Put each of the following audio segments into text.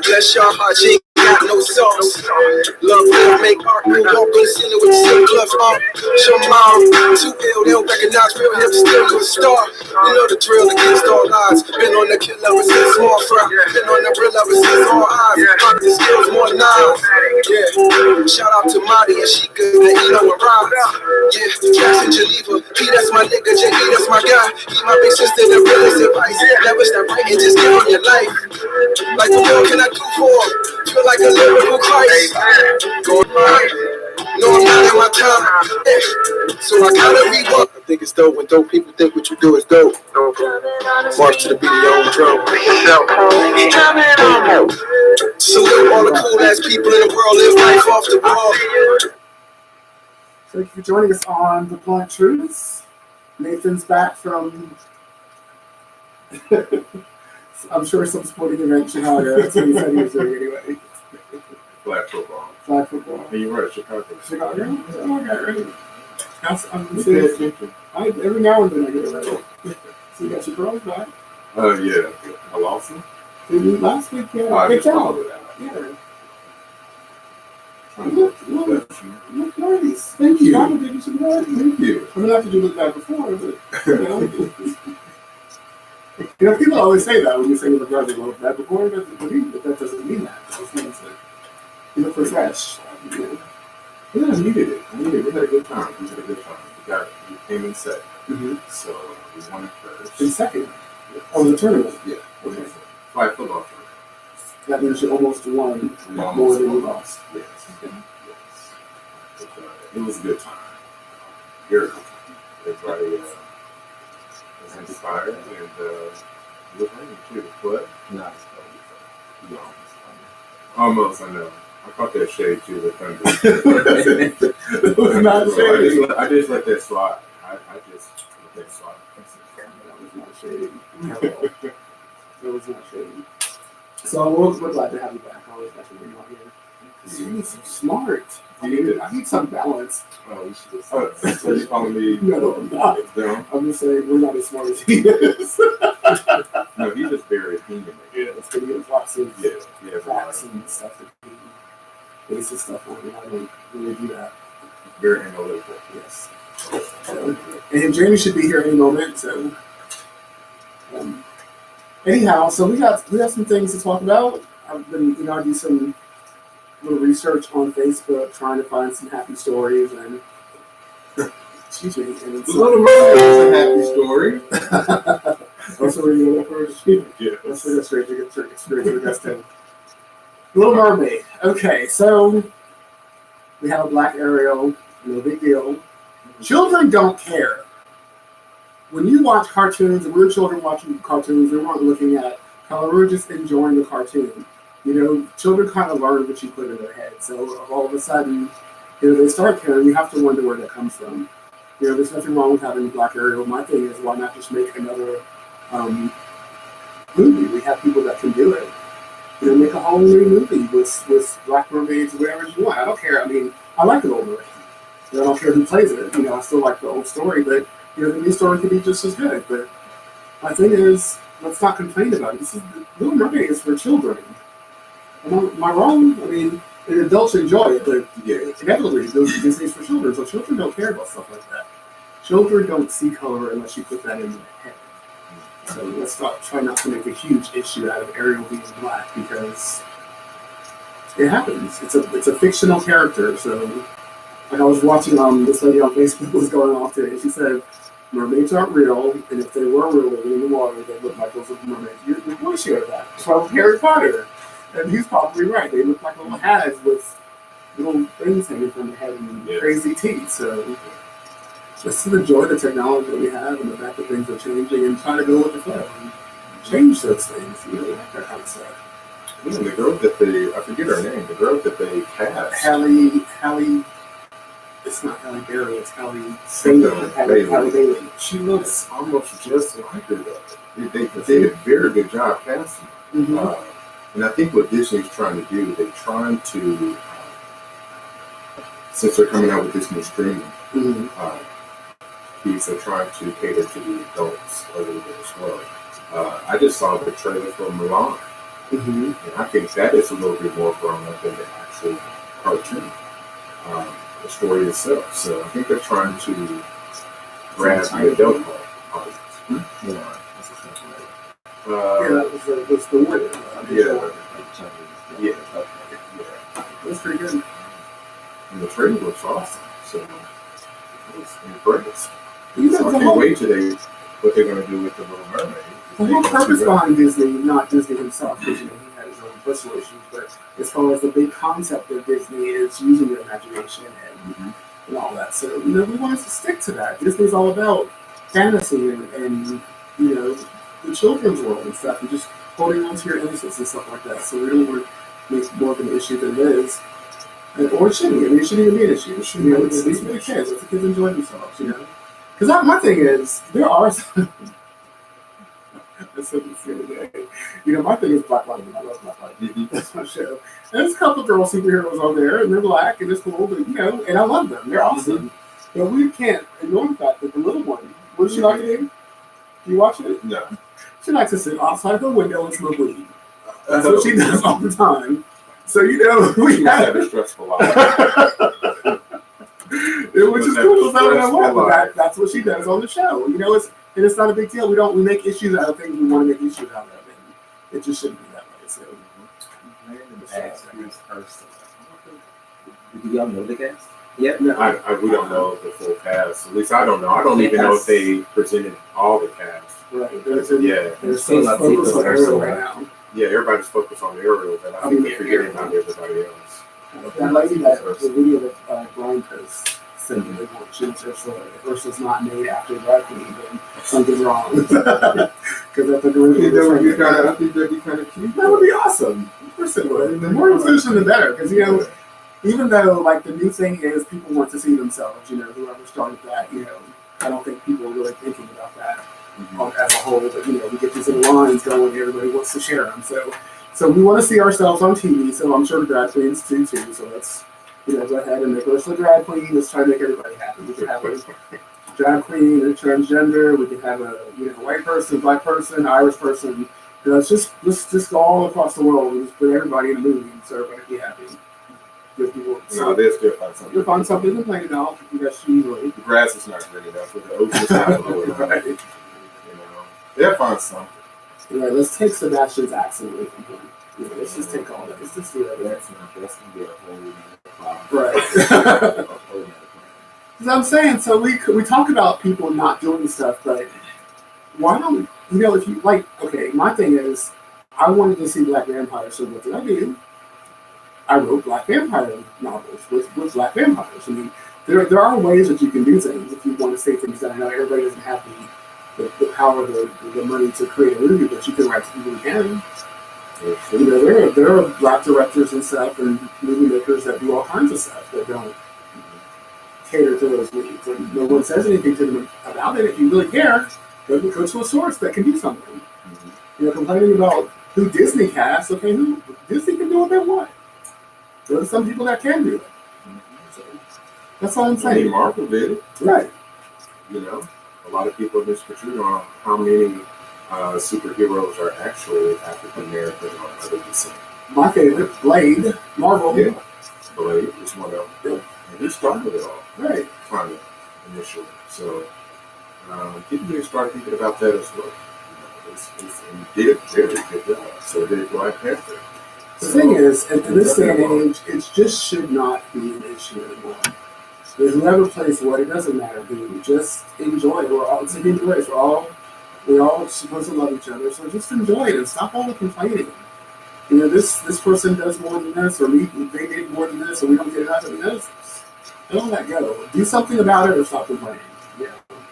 Bless your heart, she ain't got no sauce. Love will make art, you walk on the ceiling with the silk gloves on. Show mom, too ill, they don't recognize real hip, still you a star. You know the drill against all odds. Been on the kill ever since small fry. Been on the real ever since all eyes. Found the skills more nines. Yeah, shout out to Marty and she good, that he know what rhymes. Yeah, Jackson Geneva, P that's my nigga, JE that's my guy. He my big sister, the realest advice. Never stop writing, just get on your life. Like what more can I do for him? Feel like a lyrical Christ. Going right. No, I'm not in my time. Yeah. So I gotta rework. I think it's dope when dope people think what you do is dope. March to the beat of your own drum. Salute all the cool ass people in the world, live life off the wall. Thank you for joining us on The Blunt Truths. Nathan's back from, I'm sure, some sporting event in Chicago. That's what he said he was doing anyway. Flag football. Flag football. And you're right, Chicago. Chicago? Oh, I got it ready. Every now and then I get it ready. So you got your girls back? Yeah. I lost them. Last week, yeah. I Good just job. followed it out. Yeah. Look nice. Thank you. I did you some nice. Thank you. I mean, not that you looked bad before, but you know, people always say that when you say you look bad, you look bad before, but that doesn't mean that. It means that you look fresh. Yeah, I needed it. We had a good time. We came in second. Mm-hmm. So we won it first. In second? Oh, the tournament? Yeah. Okay. Flag football tournament. That means you almost won more than you lost. Yes. It was a good time. Very good time. Everybody was inspired and it was raining too. What? Not No. Almost, I know. I caught that shade too, the thunder. It was not shady. I just let that slide. I just let that slide. That was not shady. That was not shady. So we're glad to have you back. Always glad to bring you out here. You're so smart. I need some balance. Oh, you should have. So you calling me? No, I'm not. No? I'm just saying we're not as smart as he is. No, he just very opinionated. Yeah, that's good. He has lots of facts right. and stuff that he bases stuff on. I don't really do that. Very analytical. Yes. And Jamie should be here any moment. So, anyhow, so we have some things to talk about. I've been, I do some little research on Facebook, trying to find some happy stories and. Excuse me. And it's Little Mermaid is a happy story. Also, we're going to go first. Yeah. Let's go straight to the next thing. Little Mermaid. Okay, so we have a black Ariel. No big deal. Children don't care. When you watch cartoons, and we're children watching cartoons, we weren't looking at color. We were just enjoying the cartoon. Children kind of learn what you put in their head. So all of a sudden, they start caring. You have to wonder where that comes from. There's nothing wrong with having a black Ariel. My thing is, why not just make another movie? We have people that can do it. Make a whole new movie with black mermaids, whatever you want. I don't care. I mean, I like the old movie. I don't care who plays it. I still like the old story, but the new story could be just as good. But my thing is, let's not complain about it. Little Mermaid is for children. Am I wrong? I mean, and adults enjoy it, but inevitably, Disney's for children. So children don't care about stuff like that. Children don't see color unless you put that in their head. So let's try not to make a huge issue out of Ariel being black, because it happens. It's a fictional character. So, like, I was watching this lady on Facebook was going off today. She said mermaids aren't real, and if they were real living in the water, they look like those little mermaids. You're bullshit with that. It's from Harry Potter, and he's probably right. They look like little hags with little things hanging from their head and crazy teeth. So. Just to enjoy the technology that we have and the fact that things are changing and try to go with the flow and change those things, that kind of stuff. Yeah, the girl that I forget her name, the girl that they cast. Halle, it's not Halle Berry, it's Halle Bailey. She looks almost just like her, though. They did a very good job casting. Mm-hmm. And I think what Disney's trying to do, they're trying to, since they're coming out with this new streaming, mm-hmm. They're trying to cater to the adults a little bit as well. I just saw the trailer for Mulan. Mm-hmm. And I think that is a little bit more grown up than the actual cartoon, the story itself. So I think they're trying to grab the adult audience. Yeah, that's essentially Yeah, that was the winner. Yeah. yeah. Yeah. That's pretty good. And the trailer looks awesome. So it's impressive. You know, So I the can't whole, wait today what they're going to do with the Little Mermaid. the whole purpose behind Disney, not Disney himself, because he had his own personal issues, but as far as the big concept of Disney is using your imagination and all that. So, we want us to stick to that. Disney's all about fantasy and the children's world and stuff, and just holding on to your innocence and stuff like that. So we don't want to make more of an issue than it is. Or it shouldn't. I mean, it shouldn't even be an issue. It's at least for the kids. Let the kids enjoy themselves, Because my thing is, there are some... That's something silly. My thing is Black Lightning. I love Black Lightning. That's my show. And there's a couple of girl superheroes on there, and they're black, and it's cool, but, and I love them. They're awesome. But we can't ignore the fact that the little one, what does she like to do? Do you watch it? No. She likes to sit outside her window and smoke weed. That's what she does all the time. So, we had have a stressful life. which is cool. That's what she does on the show. It's not a big deal. We make issues out of things we want to make issues out of, and it just shouldn't be that way. So, do y'all know the cast? Yeah, no, We don't know the full cast. At least I don't know. I don't even know if they presented all the cast. right. Yeah, So like focused on Ariel Ariel right now. yeah. Everybody's focused on Ariel, but I think they're forgetting about everybody else. That lady that the video that Brian posts said that they want to change Ursula. If Ursula's not made after drag queen, then something's wrong. Because that's the I think that'd be kind of cute. That would be awesome. Of course it would. The more inclusion, the better. Because even though the new thing is people want to see themselves, whoever started that, I don't think people are really thinking about that as a whole. But we get these little lines going, everybody wants to share them. So we want to see ourselves on TV. So I'm sure the drag queens do too. So let's go ahead and make Ursula drag queen. Let's try to make everybody happy. We could have a drag queen, a transgender. We could have a white person, black person, Irish person. Let's just go all across the world and just put everybody in a movie so everybody can be happy. No, they'll still find something. You'll find something to complain about. That's usually The grass is not green enough, but the ocean's not blue enough. right. They'll find something. Right. Let's take Sebastian's accent away from him. Let's just take all that. Let's just do that. that's gonna be a whole nother problem. Right. A whole nother problem. Because I'm saying, so we talk about people not doing stuff, but why don't if you okay, my thing is, I wanted to see Black Vampire, so what did I do? I wrote Black Vampire novels with Black vampires. I mean, there are ways that you can do things if you want to say things that I know everybody doesn't have the power, the money to create a movie, but you can write people who can. There are Black directors and stuff and movie makers that do all kinds of stuff that don't cater to those needs. And no one says anything to them about it. If you really care, go to a source that can do something. Complaining about who Disney casts, okay, who Disney can do what they want. There are some people that can do it. So, that's all I'm I mean, saying. Marvel did it. Right. A lot of people misconstrue on how many superheroes are actually African American or other descent. My favorite, Blade, Marvel. Yeah, Blade is one of them. And he started it all, Right. kind of, initially. So people need to start thinking about that as well. And he did a very good job. So did Black Panther. The thing is, in this day and age, it just should not be an issue anymore. Whoever plays what, it doesn't matter, dude. Just enjoy it. It's a human race. We're all supposed to love each other, so just enjoy it and stop all the complaining. This person does more than this, or they did more than this, or we don't get enough of this. Don't let go. Do something about it or stop complaining. Yeah,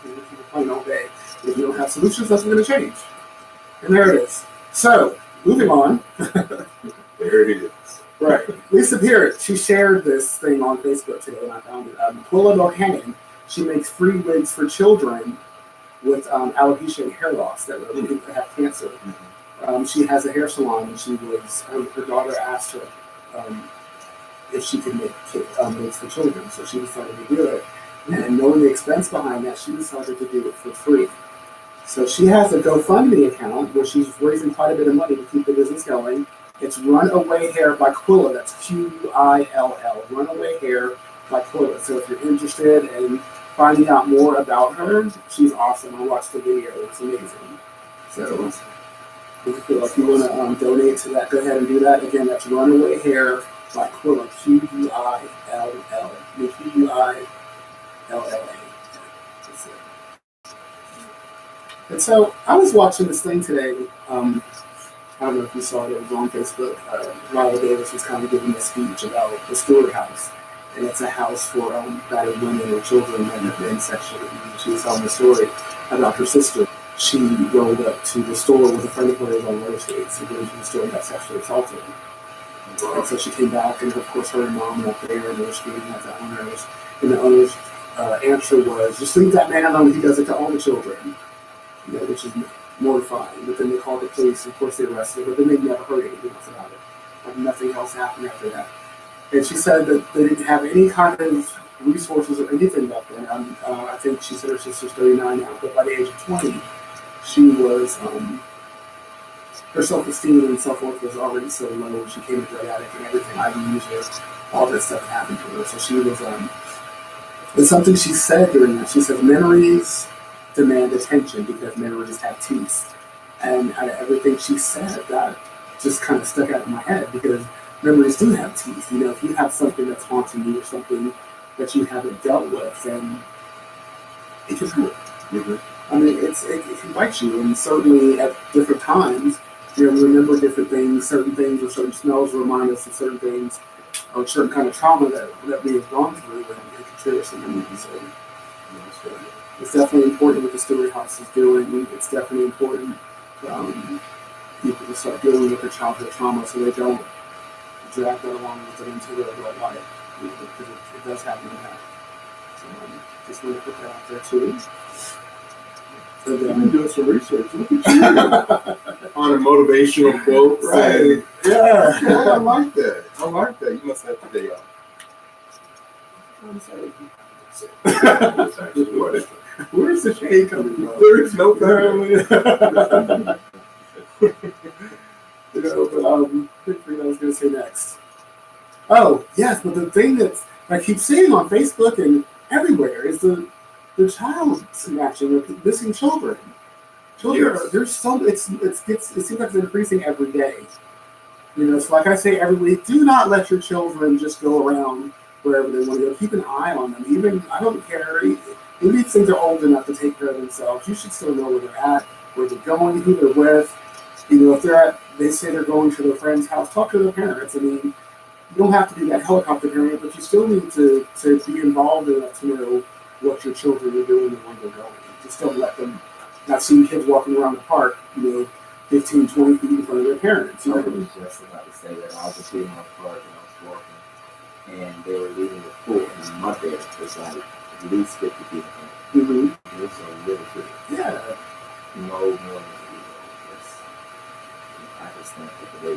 you can complain all day. If you don't have solutions, nothing's going to change. And there it is. So, moving on. There it is. Right. Lisa Pearrett, she shared this thing on Facebook today, and I found it. Paula Bohannon, she makes free wigs for children with alopecia and hair loss that have cancer. She has a hair salon, and her daughter asked her if she could make wigs for children, so she decided to do it. And knowing the expense behind that, she decided to do it for free. So she has a GoFundMe account where she's raising quite a bit of money to keep the business going. It's Runaway Hair by Quilla. That's Quill. Runaway Hair by Quilla. So if you're interested in finding out more about her, she's awesome. I watched the video. It's amazing. So if you feel like you want to donate to that, go ahead and do that. Again, that's Runaway Hair by Quilla. Quill. Quilla. That's it. And so I was watching this thing today. I don't know if you saw it. It was on Facebook. Viola Davis was kind of giving a speech about the Stewart House, and it's a house for battered women or children that have been sexually abused. She was telling the story about her sister. She rolled up to the store with a friend of hers on roller skates, and went to the store and got sexually assaulted. And so she came back, and of course her and mom were up there, and they were screaming at the owners. And the owner's answer was, "Just leave that man alone. He does it to all the children." You know, which is mortifying. But then they called the police, and of course they arrested her, but then they never heard anything else about it. Like nothing else happened after that. And she said that they didn't have any kind of resources or anything back then. I think she said her sister's 39 now, but by the age of 20, she was, her self-esteem and self-worth was already so low. She came a drug addict and everything. I used her. All that stuff happened to her. So she was, it's something she said during that. She said, memories demand attention because memories have teeth. And out of everything she said, that just kind of stuck out in my head because memories do have teeth. You know, if you have something that's haunting you or something that you haven't dealt with, then it can hurt. Mm-hmm. I mean, it can bite you, and certainly at different times, you know, we remember different things, certain things or certain smells remind us of certain things or certain kind of trauma that we have gone through, and it can trigger some memories. So, it's definitely important what the Stewart House is doing. It's definitely important for people to start dealing with their childhood trauma so they don't drag that along with them into their adult life. Because it does have an impact. So just want to put that out there too. I've been doing some research. Look at you on a motivational quote. Right. Yeah. Yeah, I like that. You must have the day off. Where's the shade coming from? There is no You know, but I think I was going to say next. Oh, yes, but the thing that I keep seeing on Facebook and everywhere is the child snatching of missing children. Children, Yes. there's so it seems like it's increasing every day. You know, so like I say every week, do not let your children just go around wherever they want to go. Keep an eye on them. Even I don't care. Even if things are old enough to take care of themselves, you should still know where they're at, where they're going, who they're with. You know, if they say they're going to their friend's house, talk to their parents. I mean, you don't have to be that helicopter parent, but you still need to be involved enough to know what your children are doing and where they're going. Just don't let them. I've seen kids walking around the park, 15, 20 feet in front of their parents. I was just about to say that I was in my park and I was walking, and they were leaving the pool, and my bed was like at least 50 feet in front. Mm-hmm. It was a little bit. Yeah. No more than I just think that the way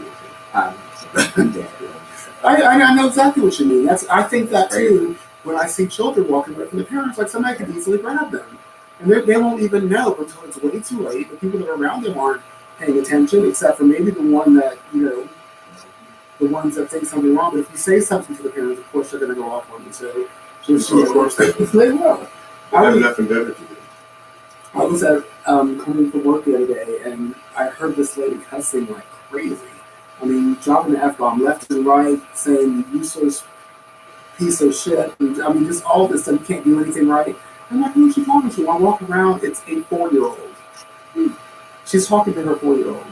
I know exactly what you mean. I think that too. When I see children walking away from their parents, like somebody could easily grab them, and they won't even know until it's way too late. The people that are around them aren't paying attention, except for maybe the one that the ones that think something wrong. But if you say something to the parents, of course they're going to go off on you. So of course they will. I have nothing better to do. I was coming from work the other day, and I heard this lady cussing like crazy. I mean, dropping the F-bomb left and right, saying useless piece of shit. And, I mean, just all this stuff. You can't do anything right. I'm like, who's she talking to? I walk around, it's a 4-year-old. She's talking to her 4-year-old.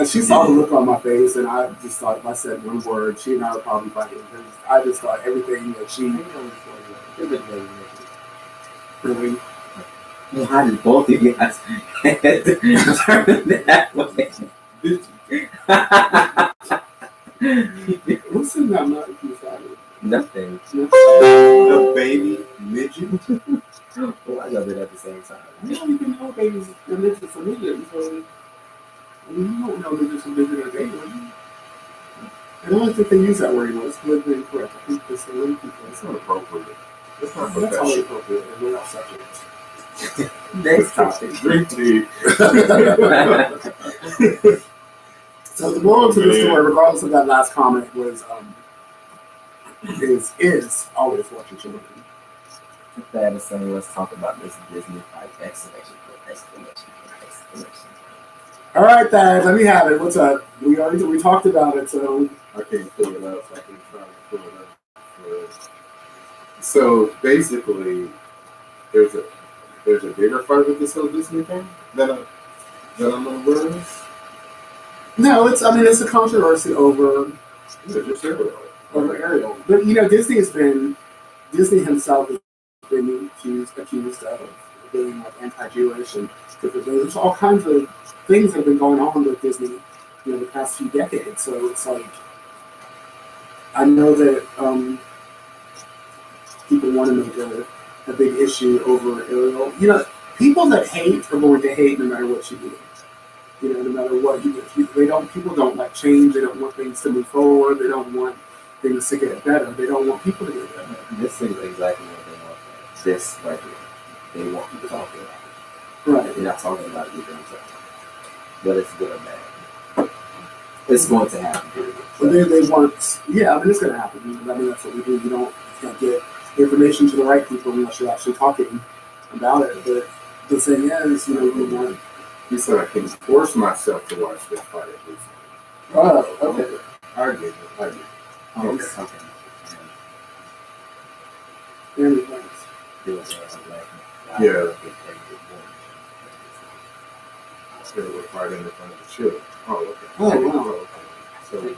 She saw the look on my face, and I just thought if I said one word, she and I would probably fight. I just thought everything that she really. Well, how did both of you guys turn that way? What's in that mouth inside? Nothing. The baby midget. Well, I love it at the same time. You don't even know babies are midgets or midgets, so you don't know midgets and midgets are baby. I don't think they use that word anymore. It's politically incorrect. I think it's the little people. It's not appropriate. It's not That's always professional. appropriate. And we're off subject. Next topic. Drink tea. So the moral to the Man. story, regardless of that last comment, was is always watch your children. That is saying, let's talk about this Disney fight exclamation point, exclamation point, exclamation point. All right, Thad, let me have it. What's up? We talked about it, so I can't pull it up. So I can try to pull it up. So basically, there's a bigger fight with this whole Disney thing that I'm aware of. no, it's a controversy over Just everywhere. Ariel. But Disney himself has been accused of being like anti-Jewish and different things. There's all kinds of things that have been going on with Disney, the past few decades. So it's like I know that people want to make a big issue over Ariel. People that hate are going to hate no matter what you do. No matter what you do. People don't like change. They don't want things to move forward. They don't want things to get better. They don't want people to get better. This is exactly what they want. This right here. They want people talking about it. Right. They're not talking about it either. Whether it's good or bad. It's going to happen. Period. But they want, it's going to happen. That's what we do. You can't get information to the right people unless you're actually talking about it. But the thing is, we want. He said I can force myself to watch this fight at least. Oh, okay. I get it. Okay. Anyways. There was a black Yeah. They were fighting in front of the children. Oh, okay. Oh, wow. So,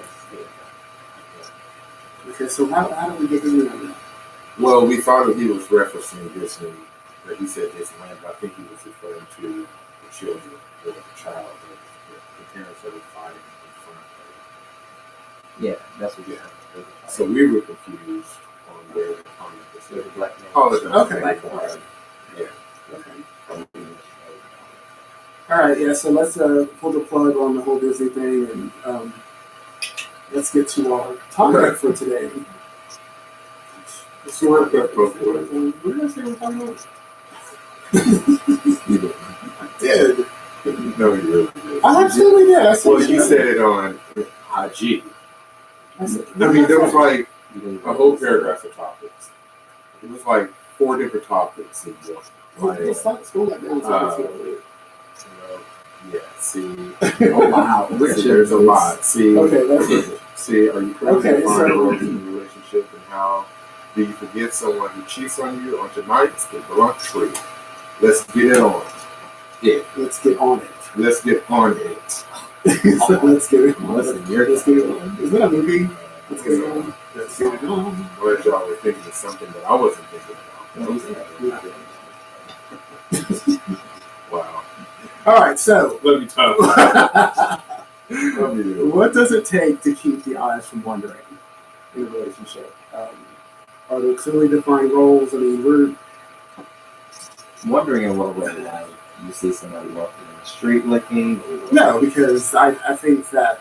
Okay, so how do we get into that? well, we thought that he was referencing Disney, that he said Disneyland, but I think he was referring to the children, the child, the parents that were fighting in front of Yeah, that's what Yeah. you're So we were confused on where the comment was. the black man. Oh, okay. Okay. Black man. Yeah. Okay. All right, yeah. So let's pull the plug on the whole Disney thing, and let's get to our topic for today. So what did I say we're talking about? You did. I did. No, you really did. I absolutely did. I said Well, you said it on IG. I said, I mean, there was like You didn't a whole paragraph of topics. It was like 4 different topics in one. Let's slow that down. Yeah, see. Oh, wow. There's a lot. See, Okay, that's it. see, are you currently Okay, defining so- roles in a relationship, and how do you forget someone who cheats on you on tonight's the blunt truth? Let's get it on. Yeah, Let's get on it. let's get on it. So let's get it on. Listen, you're Let's get it on. Is that a movie? Let's get it on. Let's get it on. Glad y'all were thinking of something that I wasn't thinking about. Wow. All right, so Let me talk. Let me do what does it take to keep the eyes from wandering in a relationship? Are there clearly defined roles? I mean, we're wondering in what way, like, you see somebody walking in the street looking, or no, because I think that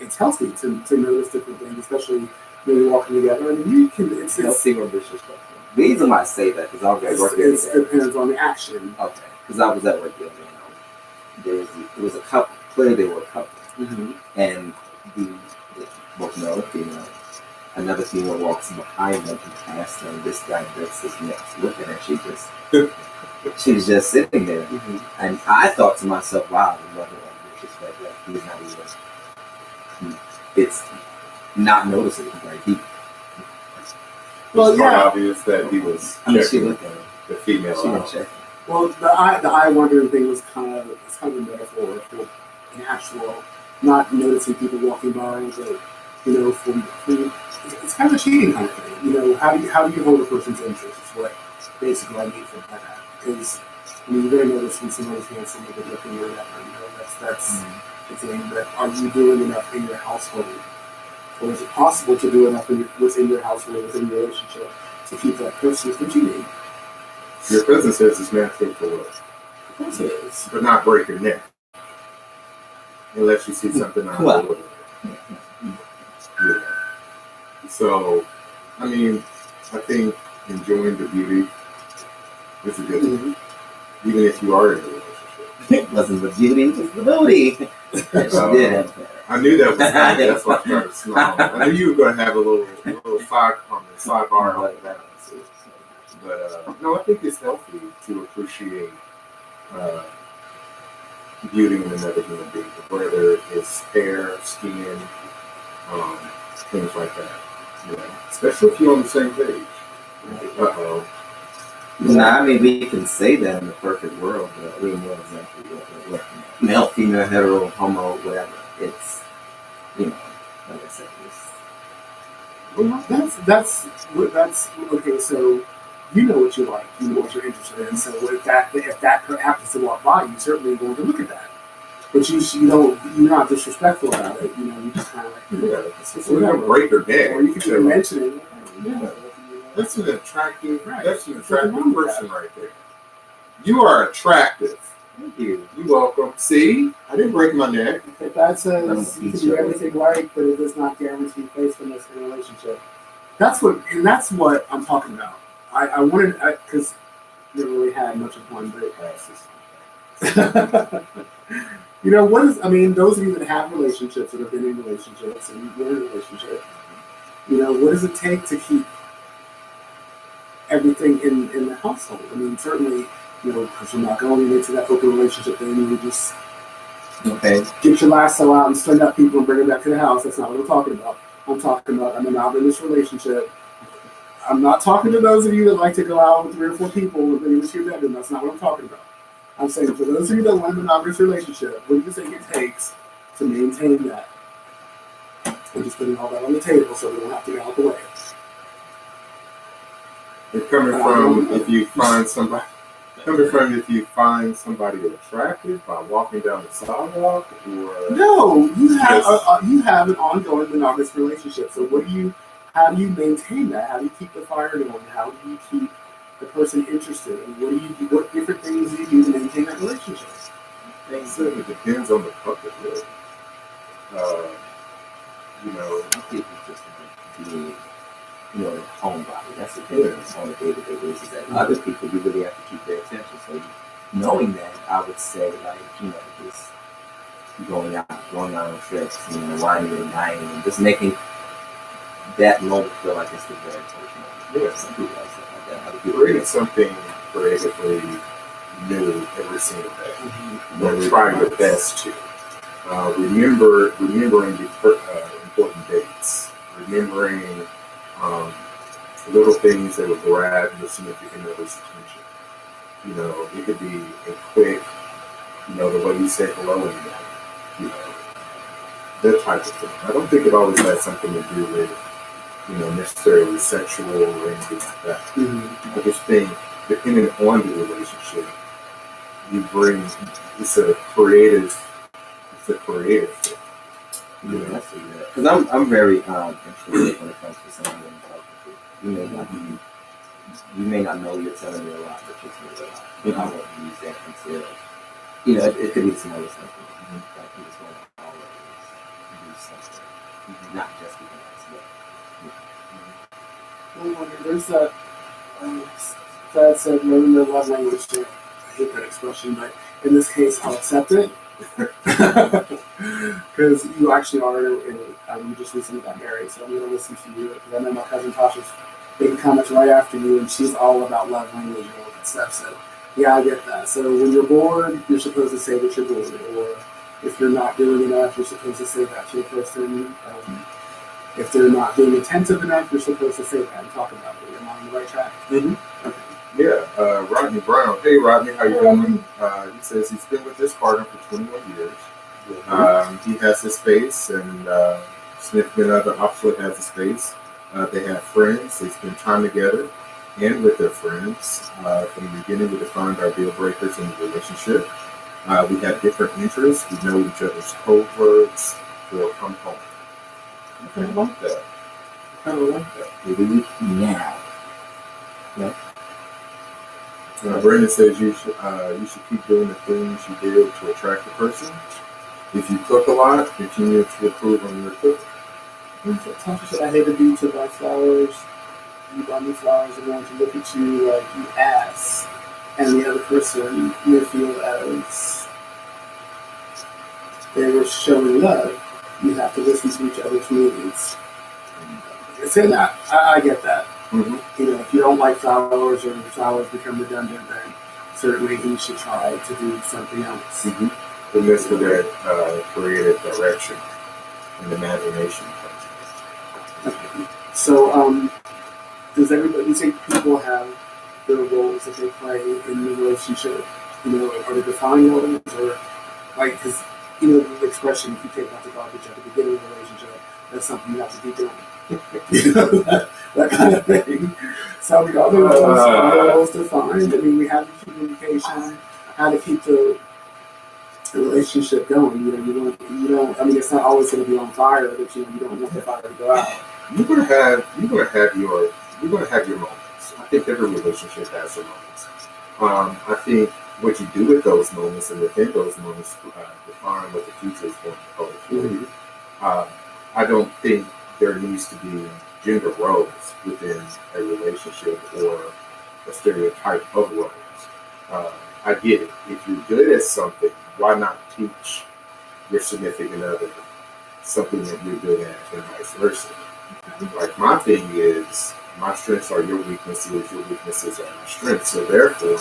it's healthy to notice different things, especially when you're walking together. I mean, you can. It's healthy or disrespectful. The reason why I say that because I was at work the it other day. depends on the action. Okay, because I was at work the other day. There was a couple. Clearly, they were a couple, and the both male and female. Another female walks behind them and past them. This guy breaks his neck, looking, and she's just sitting there. And I thought to myself, wow, the level of disrespect, like he's not even. It's not noticeable, like he. Well, It's quite yeah. obvious that he was I mean, she checking looked at him. the female She didn't out. check. Well, the eye wandering thing was kind of a metaphor for an actual not noticing people walking by, but it's kind of a cheating kind of thing. How do you hold a person's interest? Is what basically I mean from that. Because you're going to notice when someone's handsome or good looking or whatever. That's the thing. But are you doing enough in your household, or is it possible to do enough within your household, within your relationship, to keep that person from cheating? Your cousin says it's natural for what? Of course it is. But not break your neck. Unless you see something on Well. the order. Yeah. So, I mean, I think enjoying the beauty is a good thing, even if you are in a relationship. It wasn't the beauty, it was the booty. That she did have there. I knew that was coming. That's why I started smiling. I knew you were going to have a little sidebar on that. But no, I think it's healthy to appreciate beauty in another human being, whether it's hair, skin, things like that. You know, especially if you're on the same page. Nah, I mean, we can say that in the perfect world, but we know exactly what male, female, hetero, homo, whatever. It's, you know, like I said, it's. Well, that's okay. So you know what you like, you know what you're interested in. So if that happens to walk by, you certainly going to look at that. But you're not disrespectful about it. You know, you just kind of like, so we're going to break her neck. Or you can mention it. Yeah. That's an attractive person right there. You are attractive. Thank you. You're welcome. See, I didn't break my neck. If that says you can do everything right, but it does not guarantee faithfulness in a relationship. That's what I'm talking about. I wanted, because never really had much of one, but you know, those of you that have relationships, that have been in relationships, and you're in a relationship, you know, what does it take to keep everything in the household? I mean, certainly, you know, because we're not going into that open relationship thing, you just get your lasso out and string up people and bring them back to the house. That's not what I'm talking about. I'm talking about a monogamous relationship. I'm not talking to those of you that like to go out with 3 or 4 people and bring them to your bedroom. That's not what I'm talking about. I'm saying for those of you that want a monogamous relationship, what do you think it takes to maintain that? I'm just putting all that on the table so we don't have to get out the way. It's coming from if you find somebody attractive by walking down the sidewalk, or no, you have an ongoing monogamous relationship. So how do you maintain that? How do you keep the fire going? How do you keep the person interested? And what different things do you do to maintain that relationship? It depends on the couple, really. You know, I think it's just being, you know, homebody. That's the thing on a day-to-day basis. That other people, you really have to keep their attention. So knowing that, I would say, like, you know, just going out on trips, you know, whining and dining, and just making that moment feel like it's the very personal. Yeah. Some people like stuff like that. Other people creating something creatively new every single day. We're trying your best to. Remembering the important dates. Remembering little things that would grab your significant other's attention. You know, it could be a quick, you know, the way you say hello in the morning. You know, that type of thing. I don't think it always has something to do with, you know, necessarily sexual or anything like that. I just think, depending on the relationship, you bring, it's a creative thing. You know, because I'm very interested when it comes to someone in love with you. You may not know you're telling me a lot, but you're telling me a lot. You know, I won't use that until, you know, it could be some other stuff. Like you just want to always do something, not just because. There's that. Dad said, learn their love language. I hate that expression, but in this case, I'll accept it. Because you actually are you just recently got married, so I'm going to listen to you, because I know my cousin Tasha's making comments right after you, and she's all about love language and all that stuff. So yeah, I get that. So when you're bored, you're supposed to say that you're bored, or if you're not doing enough, you're supposed to say that to a person. If they're not being attentive enough, you're supposed to say that and talk about it. Am I on the right track? Okay. Yeah, Rodney Brown. Hey, Rodney, how you doing? He says he's been with this partner for 21 years. He has his space, and significant other opposite has a space. They have friends. They spend time together and with their friends. From the beginning, we defined our deal breakers in the relationship. We have different interests. We know each other's code words for come home. I kind of like that. Maybe now. Yeah. Brandon says you should keep doing the things you did to attract the person. If you cook a lot, continue to improve on your cooking. Tasha said, I hate to be to buy flowers you buy me flowers, I'm going to look at you like you ass, and the other person may feel as they were showing love. You have to listen to each other's needs. So I get that. Mm-hmm. You know, if you don't like flowers or flowers become redundant, then certainly he should try to do something else. Mm-hmm. And that's where that creative direction and imagination comes in. So, does everybody, you think people have their roles that they play in the relationship? You know, are they defined roles, or like, because you know the expression, if you take out the garbage at the beginning of the relationship, that's something you have to keep doing. You know, that kind of thing. So, are the roles defined? I mean, we have the communication, how to keep the relationship going. You know, you don't. I mean, it's not always going to be on fire, but you don't want the fire to go out. You're gonna have your moments. I think every relationship has some moments. I think what you do with those moments and within those moments define what the future is going to hold for you. I don't think there needs to be gender roles within a relationship or a stereotype of roles. I get it. If you're good at something, why not teach your significant other something that you're good at and vice versa? Like, my thing is, my strengths are your weaknesses are my strengths. So therefore,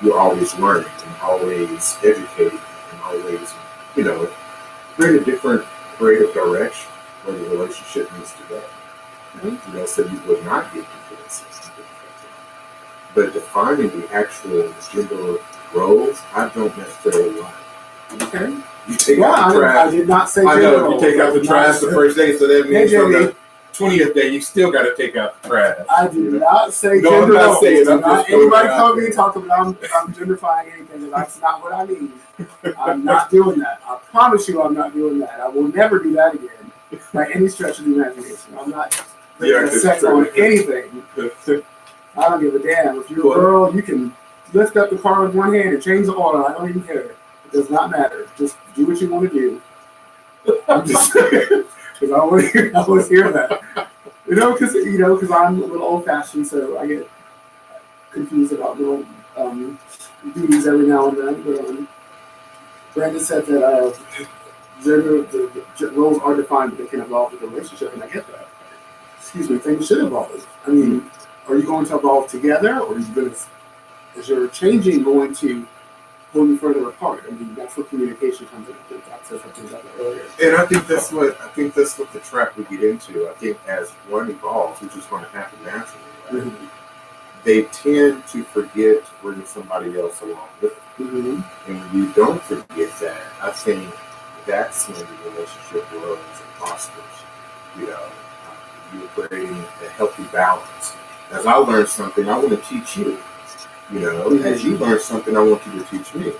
you're always learning and always educating and always, you know, create a different creative direction where the relationship needs to go. You know, so you would not get influences. But defining the actual gender roles, I don't necessarily like. Okay. You take out the trash. I did not say I gender know, you roles. take out the trash the first day, so that means Hey, on Jimmy. the 20th day, you still got to take out the trash. I did not say No, gender I'm not roles. saying, I'm Not just throwing anybody it out come me there. and talk about I'm genderfying anything. That's not what I mean. I'm not doing that. I promise you I'm not doing that. I will never do that again by any stretch of the imagination. I'm not Yeah, putting sex on anything. I don't give a damn. If you're a girl, you can lift up the car with one hand and change the oil. I don't even care. It does not matter. Just do what you want to do. I'm just saying. Because I want to hear that. Because I'm a little old-fashioned, so I get confused about little duties every now and then. But Brandon said that the roles are defined, but they can evolve with the relationship, and I get that. Excuse me, things should evolve. I mean, are you going to evolve together, or are you going to, as you're changing, going to pull you further apart? I mean, that's where communication comes in. I think that's something about that earlier. And I think that's what the trap we get into. I think as one evolves, which is going to happen naturally, right? Mm-hmm. They tend to forget to bring somebody else along with them. Mm-hmm. And when you don't forget that, I think that's when the relationship grows and prospers. You know, you're creating a healthy balance. As I learn something, I want to teach you. You know, as you learn something, I want you to teach me.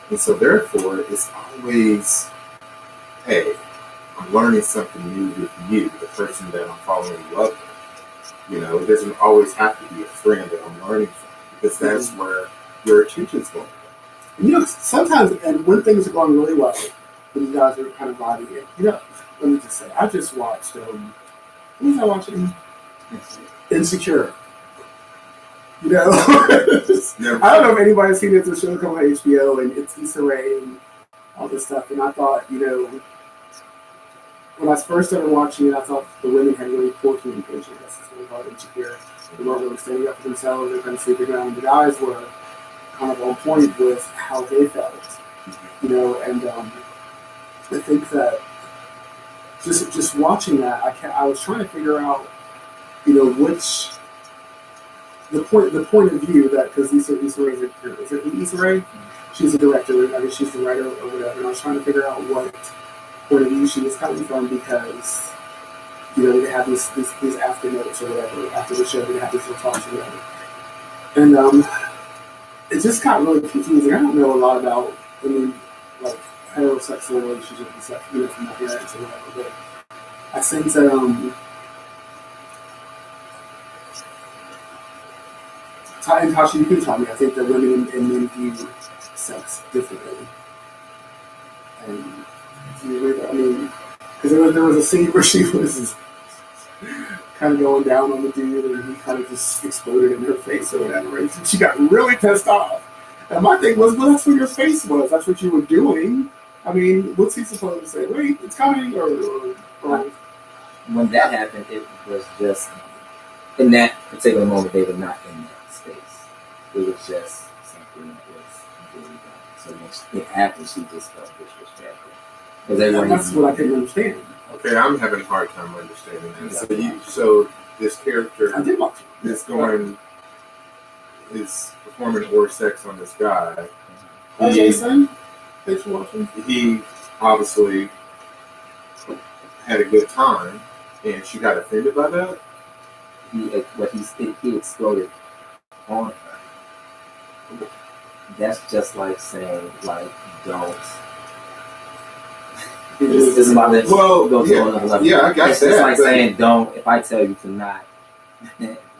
And so therefore, it's always, hey, I'm learning something new with you, the person that I'm falling in love with. You know, it doesn't always have to be a friend that I'm learning from, because that's where your attention's going to go. You know, sometimes, and when things are going really well, when you guys are kind of vibing it, let me just say, I just watched, what was I watching? Insecure. I don't know if anybody's seen it. It's a show coming on HBO, and it's Issa Rae and all this stuff. And I thought, when I first started watching it, I thought the women had really poor communication. That's just what about Insecure. They weren't really standing up for themselves. They were kind of sleeping around. The guys were kind of on point with how they felt, and I think that just watching that, I was trying to figure out, which. The point of view that, because Issa Rae is it Issa Rae? She's a director. I guess she's the writer or whatever. And I was trying to figure out what point of view she was coming from, because they have these after notes or whatever after the show. They have these little talks or whatever. And it just got really confusing. I don't know a lot about like heterosexual relationships and stuff, from my parents or whatever. But I think that and Tasha, you can tell me. I think that women and men view sex differently. And do you agree with that? I mean, because there was a scene where she was kind of going down on the dude, and he kind of just exploded in her face or whatever. And she got really pissed off. And my thing was, well, that's what your face was. That's what you were doing. I mean, what's he supposed to say? Wait, it's coming, or when that happened, it was just in that particular moment they were not in that space. It was just something that was being done. So when it happened, she just felt disrespectful. Because that's what I couldn't understand. Okay, I'm having a hard time understanding that. So this character I did watch it. is performing or sex on this guy. Hi, Jason. Thanks for watching. He obviously had a good time, and she got offended by that. He exploded on her. That's just like saying, like, don't. It's about that. Well, go to another level. Yeah, I got it's that. It's just like saying, don't. If I tell you to not.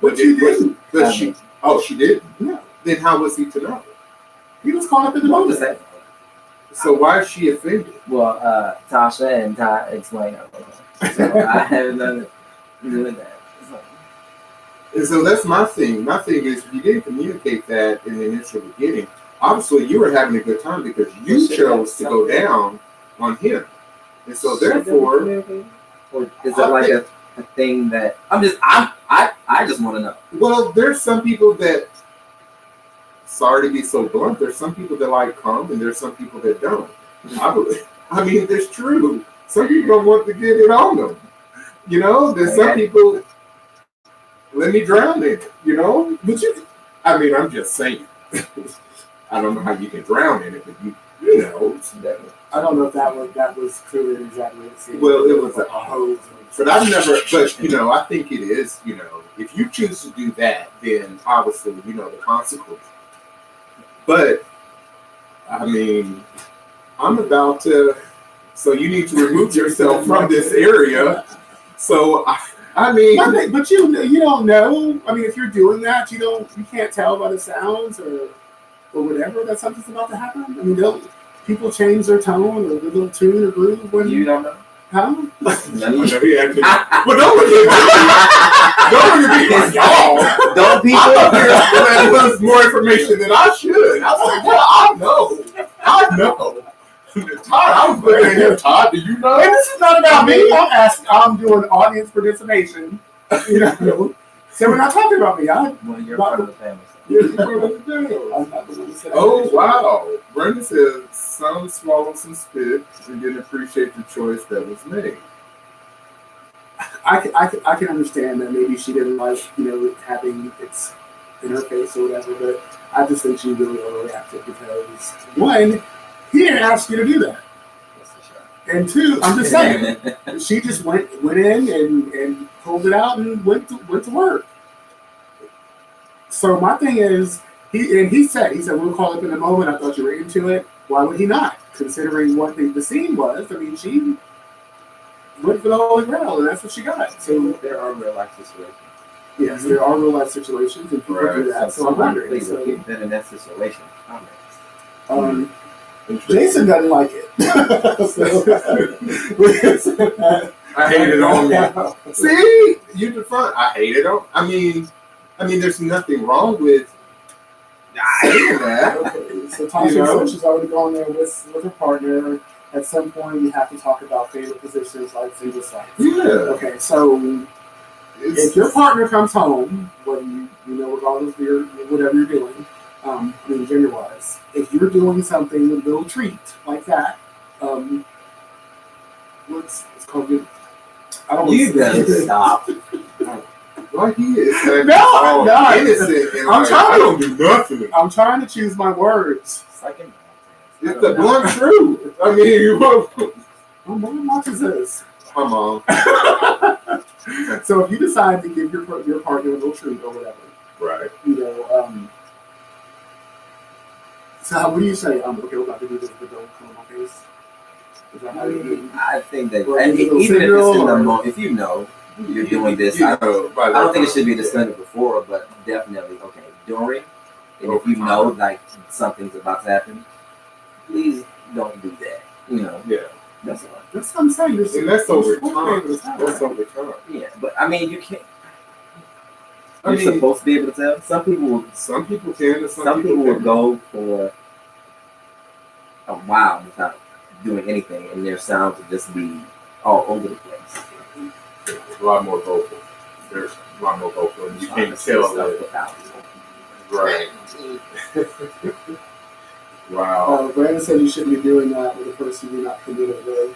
But she didn't. But she didn't. No. Then how was he to know? He was caught up in the What moment. was that? So why is she offended? Well, Tasha and Ty explained it. So I have nothing to do with that. And so that's my thing. My thing is, you didn't communicate that in the initial beginning. Obviously, you were having a good time because you chose to go down on him. And so therefore, or is it like a thing that I just want to know? well, there's some people that, sorry to be so blunt, there's some people that like cum and there's some people that don't. I mean, it's true. Some people don't want to get it on them. You know, there's some people, let me drown in it, you know? But I'm just saying. I don't know how you can drown in it, but you know. I don't know if that was clearly an exaggeration. Well, it was a hose. But I think it is, if you choose to do that, then obviously, the consequence. But, I'm about to, so you need to remove yourself from this area. So, but you don't know. I mean, if you're doing that, you can't tell by the sounds or whatever that something's about to happen. I mean, people change their tone or their little tune or groove when you don't know. Huh? But don't look at me. Don't look at me like y'all. Don't people? That was more information than I should. I was like, well, I know. Todd, I was looking at him. Todd, do you know? Hey, this is not about me. I'm doing audience participation. So we're not talking about me. Well, you're part of the family. Oh, wow. Brenda says, some swallow some spit and didn't appreciate the choice that was made. I can understand that maybe she didn't like, having it in her face or whatever, but I just think she really overreacted because, one, he didn't ask you to do that. And two, I'm just saying, she just went in and pulled it out and went to work. So my thing is, he said, we'll call up in a moment. I thought you were into it. Why would he not? Considering what the scene was, she went for the Holy Grail, and that's what she got. So there are real life situations. Yes, there are real life situations, and people do that. So I'm wondering. If you've been in that situation, Jason doesn't like it. I hate it on me. See, you define. I hate it on. I mean, there's nothing wrong with saying that. Okay. So Tasha said she's already gone there with her partner. At some point, you have to talk about favorite positions like single sites. Yeah. Okay, so if your partner comes home, whether regardless of whatever you're doing, gender-wise, if you're doing something, a little treat like that, it's called good. I don't want to better stop. Like he is. No, I'm not. Innocent. And I don't do nothing. I'm trying to choose my words. It's the blunt truth. My mom watches this. My mom. So if you decide to give your partner a little treat or whatever, right? So what do you say? Okay, we're about to do this, but don't come on my face. Is that how you do it? I think that even if it's in the moment, if you know you're doing this, I don't think it should be suspended before, but definitely during. And if you know something's about to happen, please don't do that. Yeah. That's all. That's what I'm saying. And that's over you're supposed to be time. able to tell, That's right? over time. Yeah, but I mean, you can't. I You're mean, supposed to be able to tell. Some people will. some people can, and Some people will can't. go for a while without doing anything, and their sounds will just be all over the place. A lot more vocal. There's a lot more vocal, and you Trying can't to say tell stuff that. without. Right. Wow. Brandon said you shouldn't be doing that with a person you're not committed with.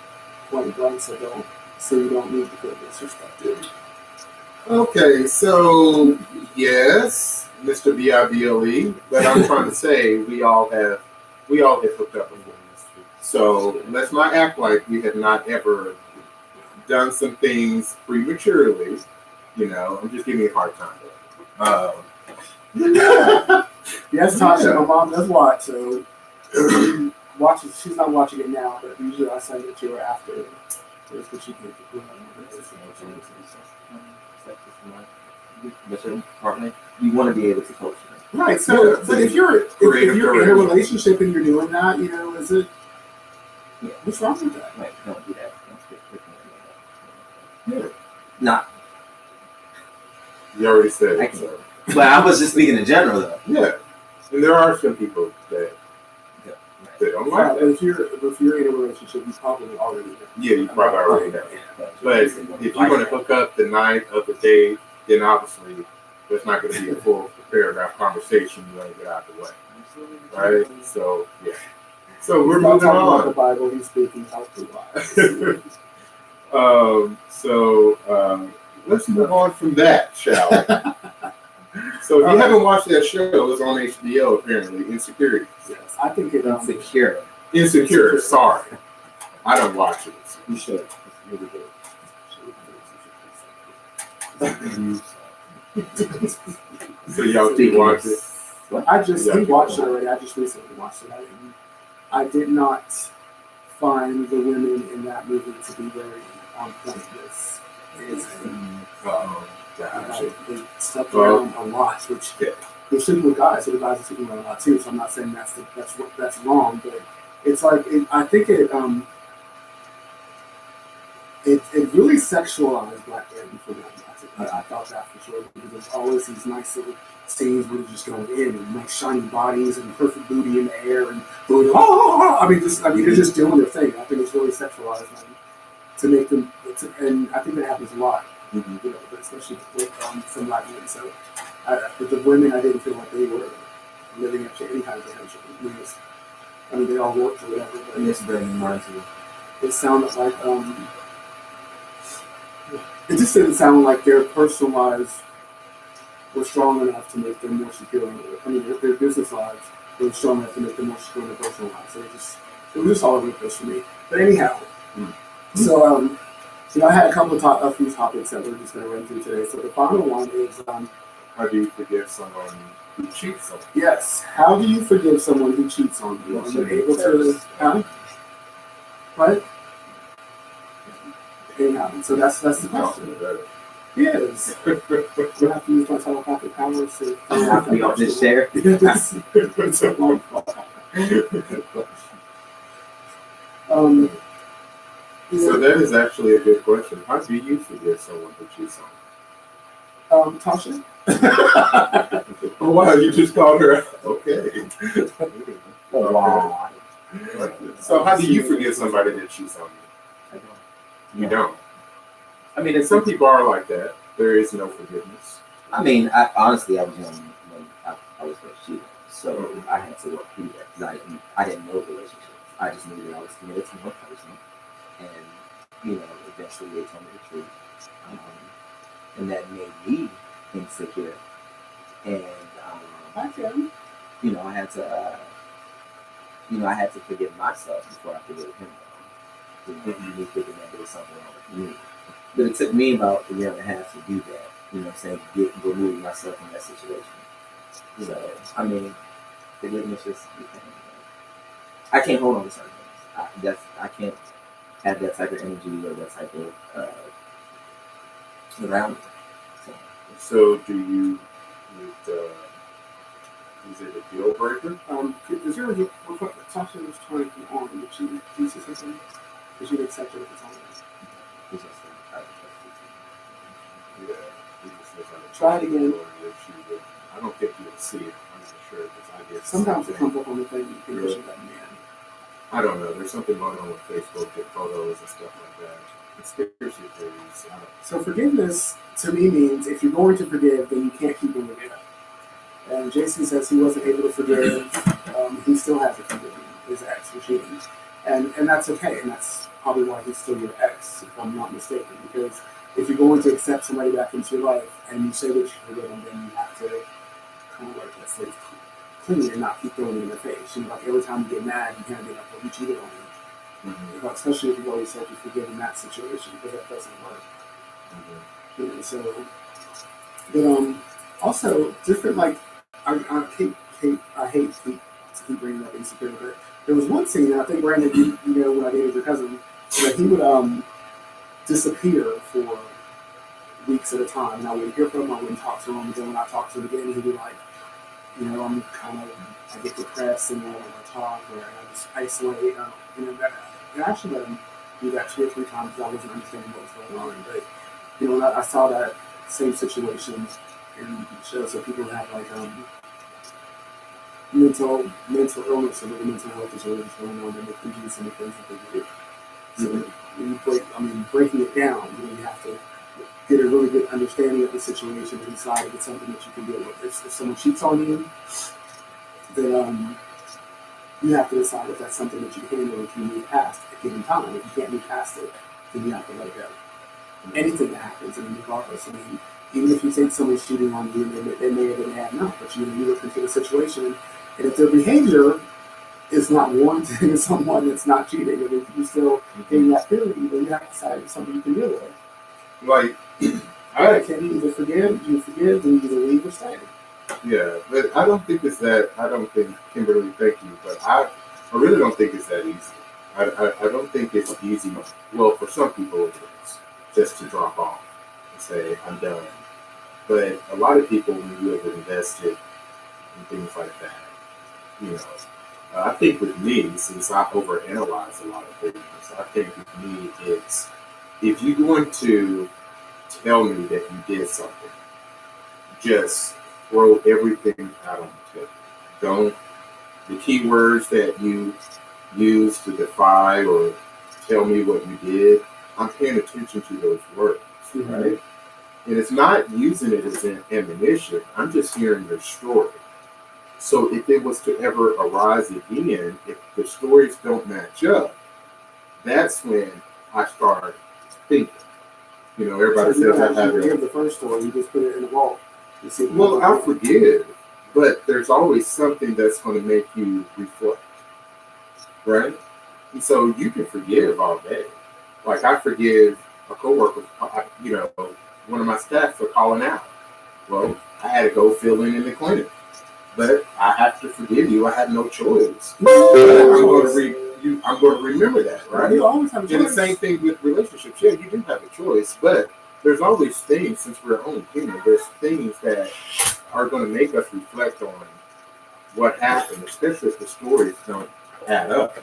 Point blank, so you don't need to put this or stuff, dude. Okay, so yes, Mr. B-I-B-L-E, but I'm trying to say we all have hooked up before. So let's not act like we have not ever done some things prematurely. You know, I'm just giving you a hard time. Yes, Tasha, Yeah. my mom does watch, so watches. She's not watching it now, but usually I send it to her after. Just so she can With your partner, you want to be able to coach them. right. So, Yeah, but if you're creative in a direction. relationship and you're doing that, you know, is it? Yeah. What's wrong with that? Like, don't do that. Don't stick with me. Yeah. Not. You already said I it. can't. So. But I was just speaking in general, though. Yeah, and there are some people that don't like But that. if you're in a relationship, you probably already know. Yeah, you probably already know. But if you're going to hook up the night of the day, then obviously there's not going to be a full paragraph conversation. You want to get out of the way, right? So yeah. So we're He's not moving talking about the on. Bible. He's speaking healthy wise. Let's move on from that, shall we? So if you haven't watched that show, it's on HBO apparently. Insecurity. Yes, I think it. Insecure. Insecure. Sorry, I don't watch it. You should. It's really good. So y'all do watch it. I just Yeah. we watched it already. I just recently watched it. I did not find the women in that movie to be very on point. This is Gotcha. they stuck around a lot, which they're sleeping with guys, so the guys are sleeping around a lot too. So I'm not saying that's wrong, but it's like I think it really sexualized black women for them. I thought that for sure because there's always these nice little scenes where they're just going in and nice shiny bodies and perfect booty in the air and going, they're just doing their thing. I think it's really sexualized them to make them, and I think that happens a lot, you know, but especially with some black women. So, but the women, I didn't feel like they were living up to any kind of potential. I mean, they all worked or whatever, but Yes, very mind to it sounded like it just didn't sound like their personal lives were strong enough to make them more secure. I mean, their business lives were strong enough to make them more secure in their personal lives. So it was just all over the place for me. But anyhow, so you know, I had a few topics that we're just going to run through today. So the final one is How do you forgive someone who cheats on you? yes, how do you forgive someone who cheats on you? Are you able to? What? Anyhow, so that's the question. Yes. I have to use my telepathic powers to have to be off this chair. Yes. It's a long call. So that is actually a good question. How do you forgive someone who cheats on you? Tasha? Oh wow, you just called her. Okay. Wow. So how do you forgive somebody that cheats on you? You don't. I mean, And it's some people are like that. There is no forgiveness. I mean, honestly, I was young when I was first cheated, so I had to work through that because I didn't know relationships. I just knew that I was committed to one person, and you know, eventually they told me the truth, and that made me insecure. And you know, I had to forgive myself before I forgave him. You know, me thinking that there was something wrong with me. But it took me about a year and a half to do that. You know what I'm saying? Remove myself from that situation. So, I mean, forgiveness just, I can't hold on to certain things. I can't have that type of energy or that type of around me. So do you? Is it a deal breaker? Is there Tasha was trying to come on? Did she say something? Because you'd accept it at the time. It's just like, Yeah. He just says, Try it again. I don't think you'll see it. I'm not sure because I get Sometimes it something- comes up on the thing you can push it that man. I don't know. There's something going on with Facebook, with photos and stuff like that. Conspiracy theories. I don't. So forgiveness to me means if you're going to forgive, then you can't keep bringing it up. And Jason says he wasn't able to forgive. He still hasn't forgiven his ex for cheating, and that's okay. And that's probably why he's still your ex, if I'm not mistaken. Because if you're going to accept somebody back into your life and you say that you forgive them, then you have to kind of like, let's say, clean it and not keep throwing it in the face. You know, like every time you get mad, you kind of be like, well, you cheated on me. Mm-hmm. Especially if you always said you forgive in that situation, because that doesn't work. Mm-hmm. You know, so, but also different. Like I hate to keep bringing up insecurity, but there was one scene, and I think Brandon, you know, when I dated your cousin, that he would disappear for weeks at a time, and I wouldn't hear from him, I wouldn't talk to him, and then when I talked to him again, he'd be like, you know, I get depressed and I don't want to talk, or I just isolate. You know, that, and I actually let him do that 2 or 3 times because I wasn't understanding what was going on. But you know, I saw that same situation in shows of people who have like mental illness or mental health disorders going on, and they can do some of the things that they do. So when you breaking it down, you know, you have to get a really good understanding of the situation and decide if it's something that you can deal with. If someone cheats on you, then you have to decide if that's something that you can handle, if you move past at a given time. If you can't move past it, then you have to let it go. Anything that happens, I mean, regardless. I mean, even if you think someone's cheating on you, they may or they may have not, but you look into the situation, and if their behavior is not warranting someone that's not cheating, and if you're still getting that feeling, then you have to decide if it's something you can deal with. Like, Can you either forgive, and either leave or stay. yeah, but I don't think it's that. I don't think, Kimberly, thank you, but I really don't think it's that easy. I don't think it's easy. Well, for some people, it is just to drop off and say, I'm done. But a lot of people, when you have invested in things like that, you know, I think with me, since I overanalyze a lot of things, I think with me, it's if you're going to tell me that you did something, just throw everything out on the table. Don't, the key words that you use to defy or tell me what you did, I'm paying attention to those words, right? And it's not using it as an ammunition. I'm just hearing your story. So if it was to ever arise again, if the stories don't match up, that's when I start thinking. You know, everybody So you says don't I have to have forgive the first story, you just put it in the vault. Well, I forgive, but there's always something that's going to make you reflect, right? And so you can forgive all day. Like I forgive a coworker, you know, one of my staff for calling out. Well, I had to go fill in the clinic, but I have to forgive you. I had no choice. I'm going to remember that, right? You always have a choice. And the same thing with relationships. Yeah, you do have a choice, but there's always things, since we're only human, there's things that are going to make us reflect on what happened, especially if the stories don't add up.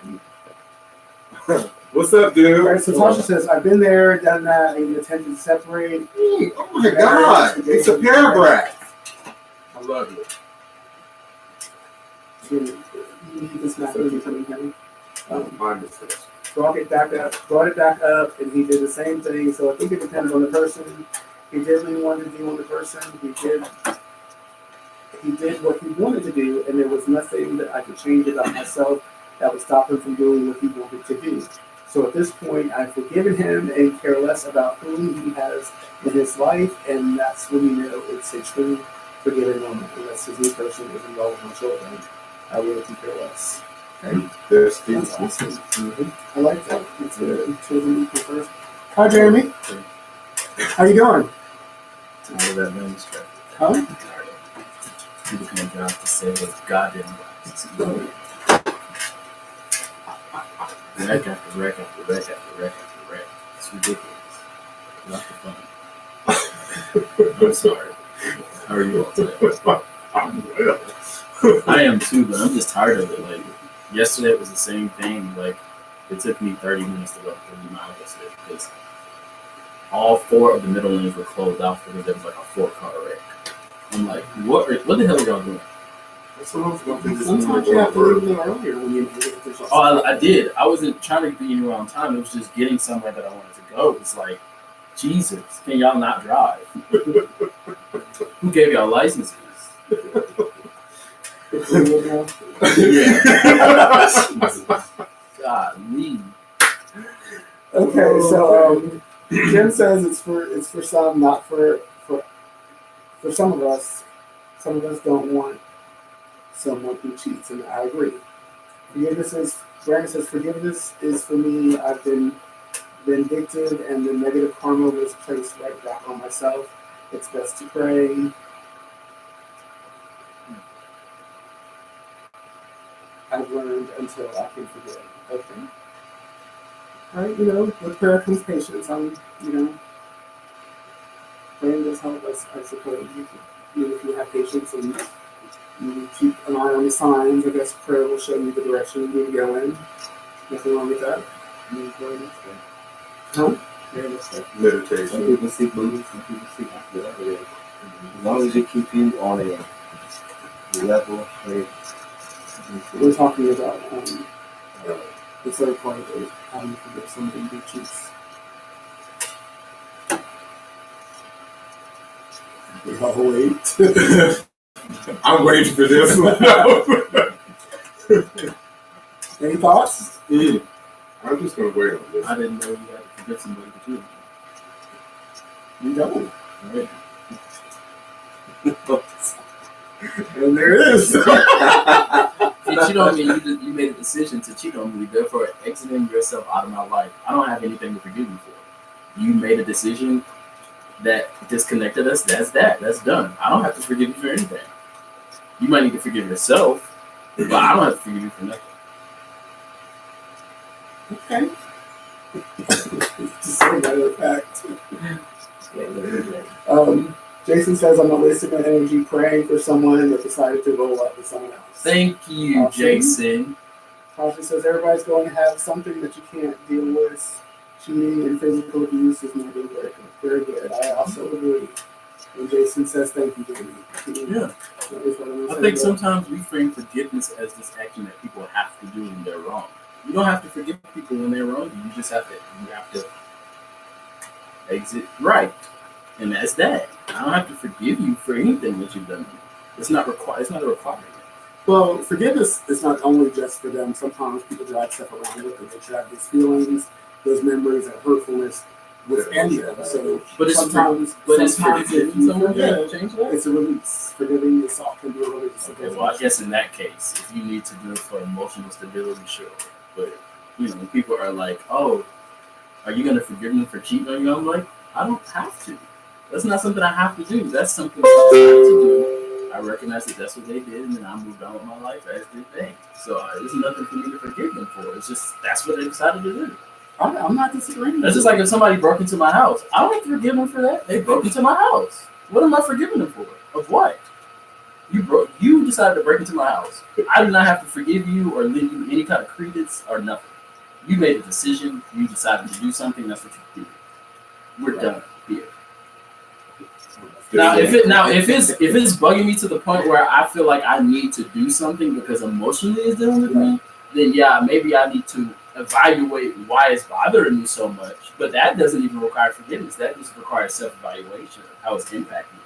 What's up, dude? All right, so Tasha says, I've been there, done that, even attempted to separate. Oh my God, it's a paragraph. I love it. You need this map really coming down. Mine is this. Brought it back up, and he did the same thing. So I think it depends on the person. He did what he wanted to do on the person. He did what he wanted to do, and there was nothing that I could change about myself that would stop him from doing what he wanted to do. So at this point, I've forgiven him and care less about who he has in his life, and that's when you know it's a true forgiving moment. Unless his new person is involved with my children, I really can care less. Okay. There's That's things. awesome. I like that. It's good. Children equal first. Hi, Jeremy. How you doing? Tired of that manuscript. Huh? Tired of it. People coming down to say what God didn't write. Wreck after wreck after wreck after wreck after wreck. It's ridiculous. Not the fun. I'm sorry. How are you all today? I'm well. I am too, but I'm just tired of it. Like yesterday, it was the same thing. Like It took me 30 minutes to go 3 miles yesterday because all 4 of the middle lanes were closed off because there was like a 4-car wreck. I'm like, what the hell are y'all doing? That's what I was going to Sometimes you have to leave a little earlier when you get to Oh, I did. I wasn't trying to be anywhere on time. It was just getting somewhere that I wanted to go. It's like, Jesus, can y'all not drive? Who gave y'all licenses? God, me. Okay, so Jim says it's for some, not for some of us. Some of us don't want someone who cheats, and I agree. Brandon says forgiveness is for me. I've been vindictive, and the negative karma was placed right back on myself. It's best to pray. I've learned until I can forgive. Okay. All right, with prayer comes patience. Praying does help us, I suppose. If you have patience and you keep an eye on the signs, I guess prayer will show you the direction you need to go in. Nothing wrong with that. Huh? meditation. Some people seek belief, some people seek whatever it is. As long as you keep you on a level, right? We're talking about the third part of it, how you forgive somebody who cheats. Oh, wait. I'm waiting for this one. Any thoughts? I'm just going to wait on this. I didn't know you had to forgive somebody for cheating. You don't. Right. And there it is. You cheat on me, you made a decision to cheat on me, therefore exiting yourself out of my life. I don't have anything to forgive you for. You made a decision that disconnected us. That's done. I don't have to forgive you for anything. You might need to forgive yourself, but I don't have to forgive you for nothing. Okay. Just a matter of fact. Jason says, I'm not wasting my energy praying for someone that decided to roll up with someone else. Thank you, Awesome. Jason. Tasha says, everybody's going to have something that you can't deal with. Cheating and physical abuse is not a deal breaker. Very good. I also agree. And Jason says, thank you, Jamie. Yeah. I think sometimes we frame forgiveness as this action that people have to do when they're wrong. You don't have to forgive people when they're wrong. You just have to exit right. And that's that. I don't have to forgive you for anything that you've done. It's not required. It's not a requirement. Well, forgiveness is not only just for them. Sometimes people drag stuff around with them. They drag these feelings, those memories, and hurtfulness within them. So But it's sometimes forgiving if you someone forget, can change that. it's a release. Forgiving yourself can be a release. Okay, well, I guess in that case, if you need to do it for emotional stability, sure. But when people are like, "Oh, are you gonna forgive me for cheating on you?" I'm like, I don't have to. That's not something I have to do. That's something I have to do. I recognize that that's what they did, and then I moved on with my life as did they. So there's nothing for me to forgive them for. It's just that's what they decided to do. I'm not disagreeing. That's just like if somebody broke into my house. I don't have to forgive them for that. They broke into my house. What am I forgiving them for? Of what? You decided to break into my house. I do not have to forgive you or lend you any kind of credence or nothing. You made a decision. You decided to do something. That's what you did. We're done here. Now, if it's bugging me to the point where I feel like I need to do something because emotionally it's dealing with me, then yeah, maybe I need to evaluate why it's bothering me so much. But that doesn't even require forgiveness. That just requires self-evaluation of how it's impacting me.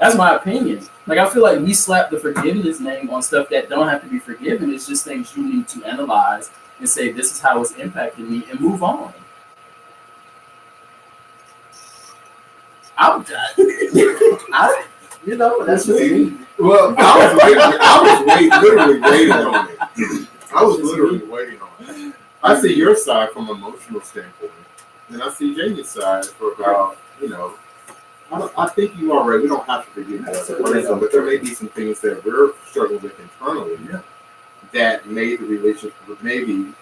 That's my opinion. Like, I feel like we slap the forgiveness name on stuff that don't have to be forgiven. It's just things you need to analyze and say, this is how it's impacting me, and move on. I'm done. That's just me. Well, I was literally waiting on it. I see your side from an emotional standpoint, and I see Jamie's side for about, I think you are right. We don't have to forgive each other, but there may be some things that we're struggling with internally that made the relationship, maybe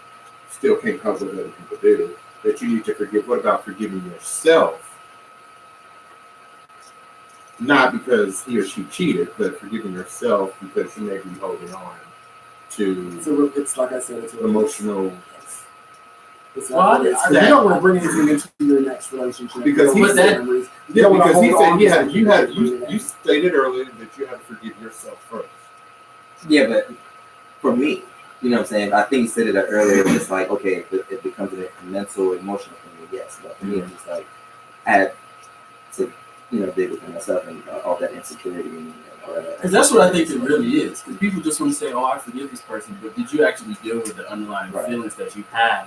still can't cover what other people do, that you need to forgive. What about forgiving yourself? Not because he or she cheated, but forgiving yourself because you may be holding on to It's like I said, it's emotional It's Well, like, I- you don't want to bring anything into your next relationship. Because You he don't want said- memories. You Yeah, don't want to because he hold said on he to had something you had that you you stated earlier that you had to forgive yourself first. Yeah, but for me, you know what I'm saying? I think you said it earlier. It's like, okay, if it becomes a mental, emotional thing, yes. But for me, it's just like, I had to, deal with myself and all that insecurity and all that. Because that's what I think it really is. Because people just want to say, "Oh, I forgive this person," but did you actually deal with the underlying Right. feelings that you had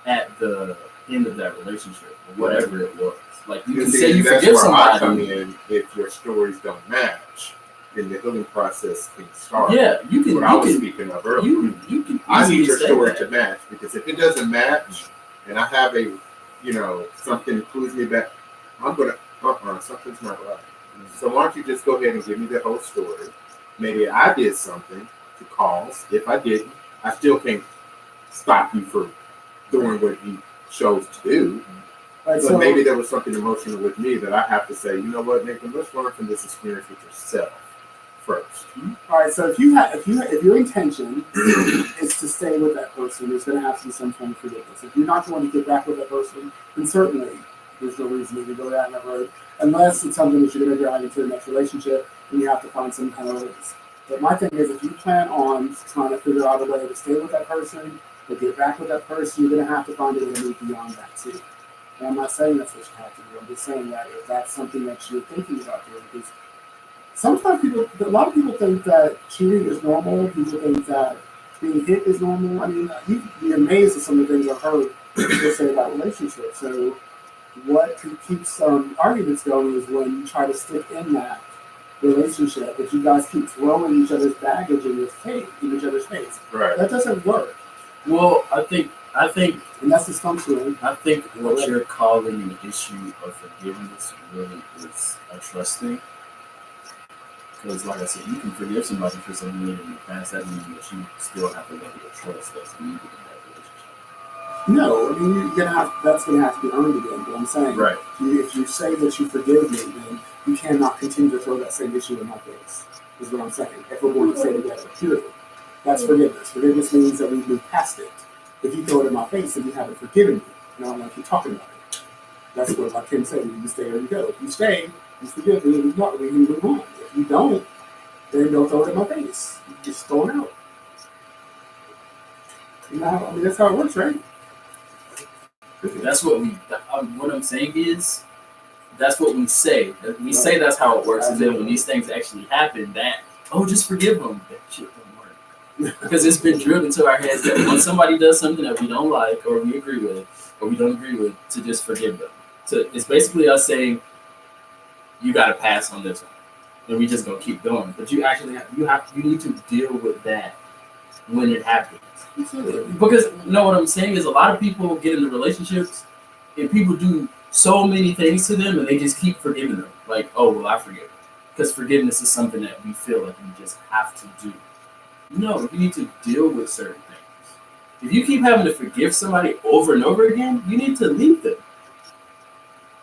at the end of that relationship, or whatever it was? Like you can see, say you that's forgive where I come somebody. in if your stories don't match, then the healing process can start. Yeah, you can. What I was You speaking of can. earlier. You can. I need easily your say story that. to match, because if it doesn't match and I have something pulls me back, I'm gonna something's not right. So why don't you just go ahead and give me the whole story? Maybe I did something to cause. If I didn't, I still can't stop you from doing what you chose to do. Right, But so, maybe there was something emotional with me that I have to say, you know what, Nathan, let's learn from this experience with yourself first. all right, so if your intention is to stay with that person, there's going to have to be some form of forgiveness. If you're not going to get back with that person, then certainly there's no reason to go down that road, unless it's something that you're going to drive into the next relationship and you have to find some kind of release. But my thing is, if you plan on trying to figure out a way to stay with that person, to get back with that person, you're going to have to find a way to move beyond that too. And I'm not saying that's what you have to do. I'm just saying that if that's something that you're thinking about doing, because sometimes a lot of people think that cheating is normal. People think that being hit is normal. I mean, you'd be amazed at some of the things I've heard people say about relationships. So what keeps some arguments going is when you try to stick in that relationship, but you guys keep throwing each other's baggage in each other's face. Right. That doesn't work. Well, I think And that's dysfunctional. I think what you're calling an issue of forgiveness really is a trust thing. Because, like I said, you can forgive somebody for something they did in the past. That means that you still have a level of trust that's needed in that relationship. No, I mean that's gonna have to be earned again. But I'm saying, Right. if you say that you forgive me, then you cannot continue to throw that same issue in my face. Is what I'm saying. If we're going to say together, period. That's forgiveness. Forgiveness means that we've moved past it. If you throw it in my face and you haven't forgiven me, and I don't like you talking about it. That's what I can say. You stay or you go. If you stay, you forgive me, and we can move on. If you don't, then don't throw it in my face. You just throw it out. I mean, that's how it works, right? That's what what I'm saying is, that's what we say. We say that's how it works, and then when these things actually happen, just forgive them. That shit don't work. Because it's been drilled into our heads that when somebody does something that we don't like, or we agree with, or we don't agree with, to just forgive them. So it's basically us saying, you got to pass on this one, and we just gonna keep going. But you actually you need to deal with that when it happens. Because what I'm saying is, a lot of people get into relationships and people do so many things to them and they just keep forgiving them. Like, oh, well, I forgive them. Because forgiveness is something that we feel like we just have to do. No, you need to deal with certain things. If you keep having to forgive somebody over and over again, you need to leave them.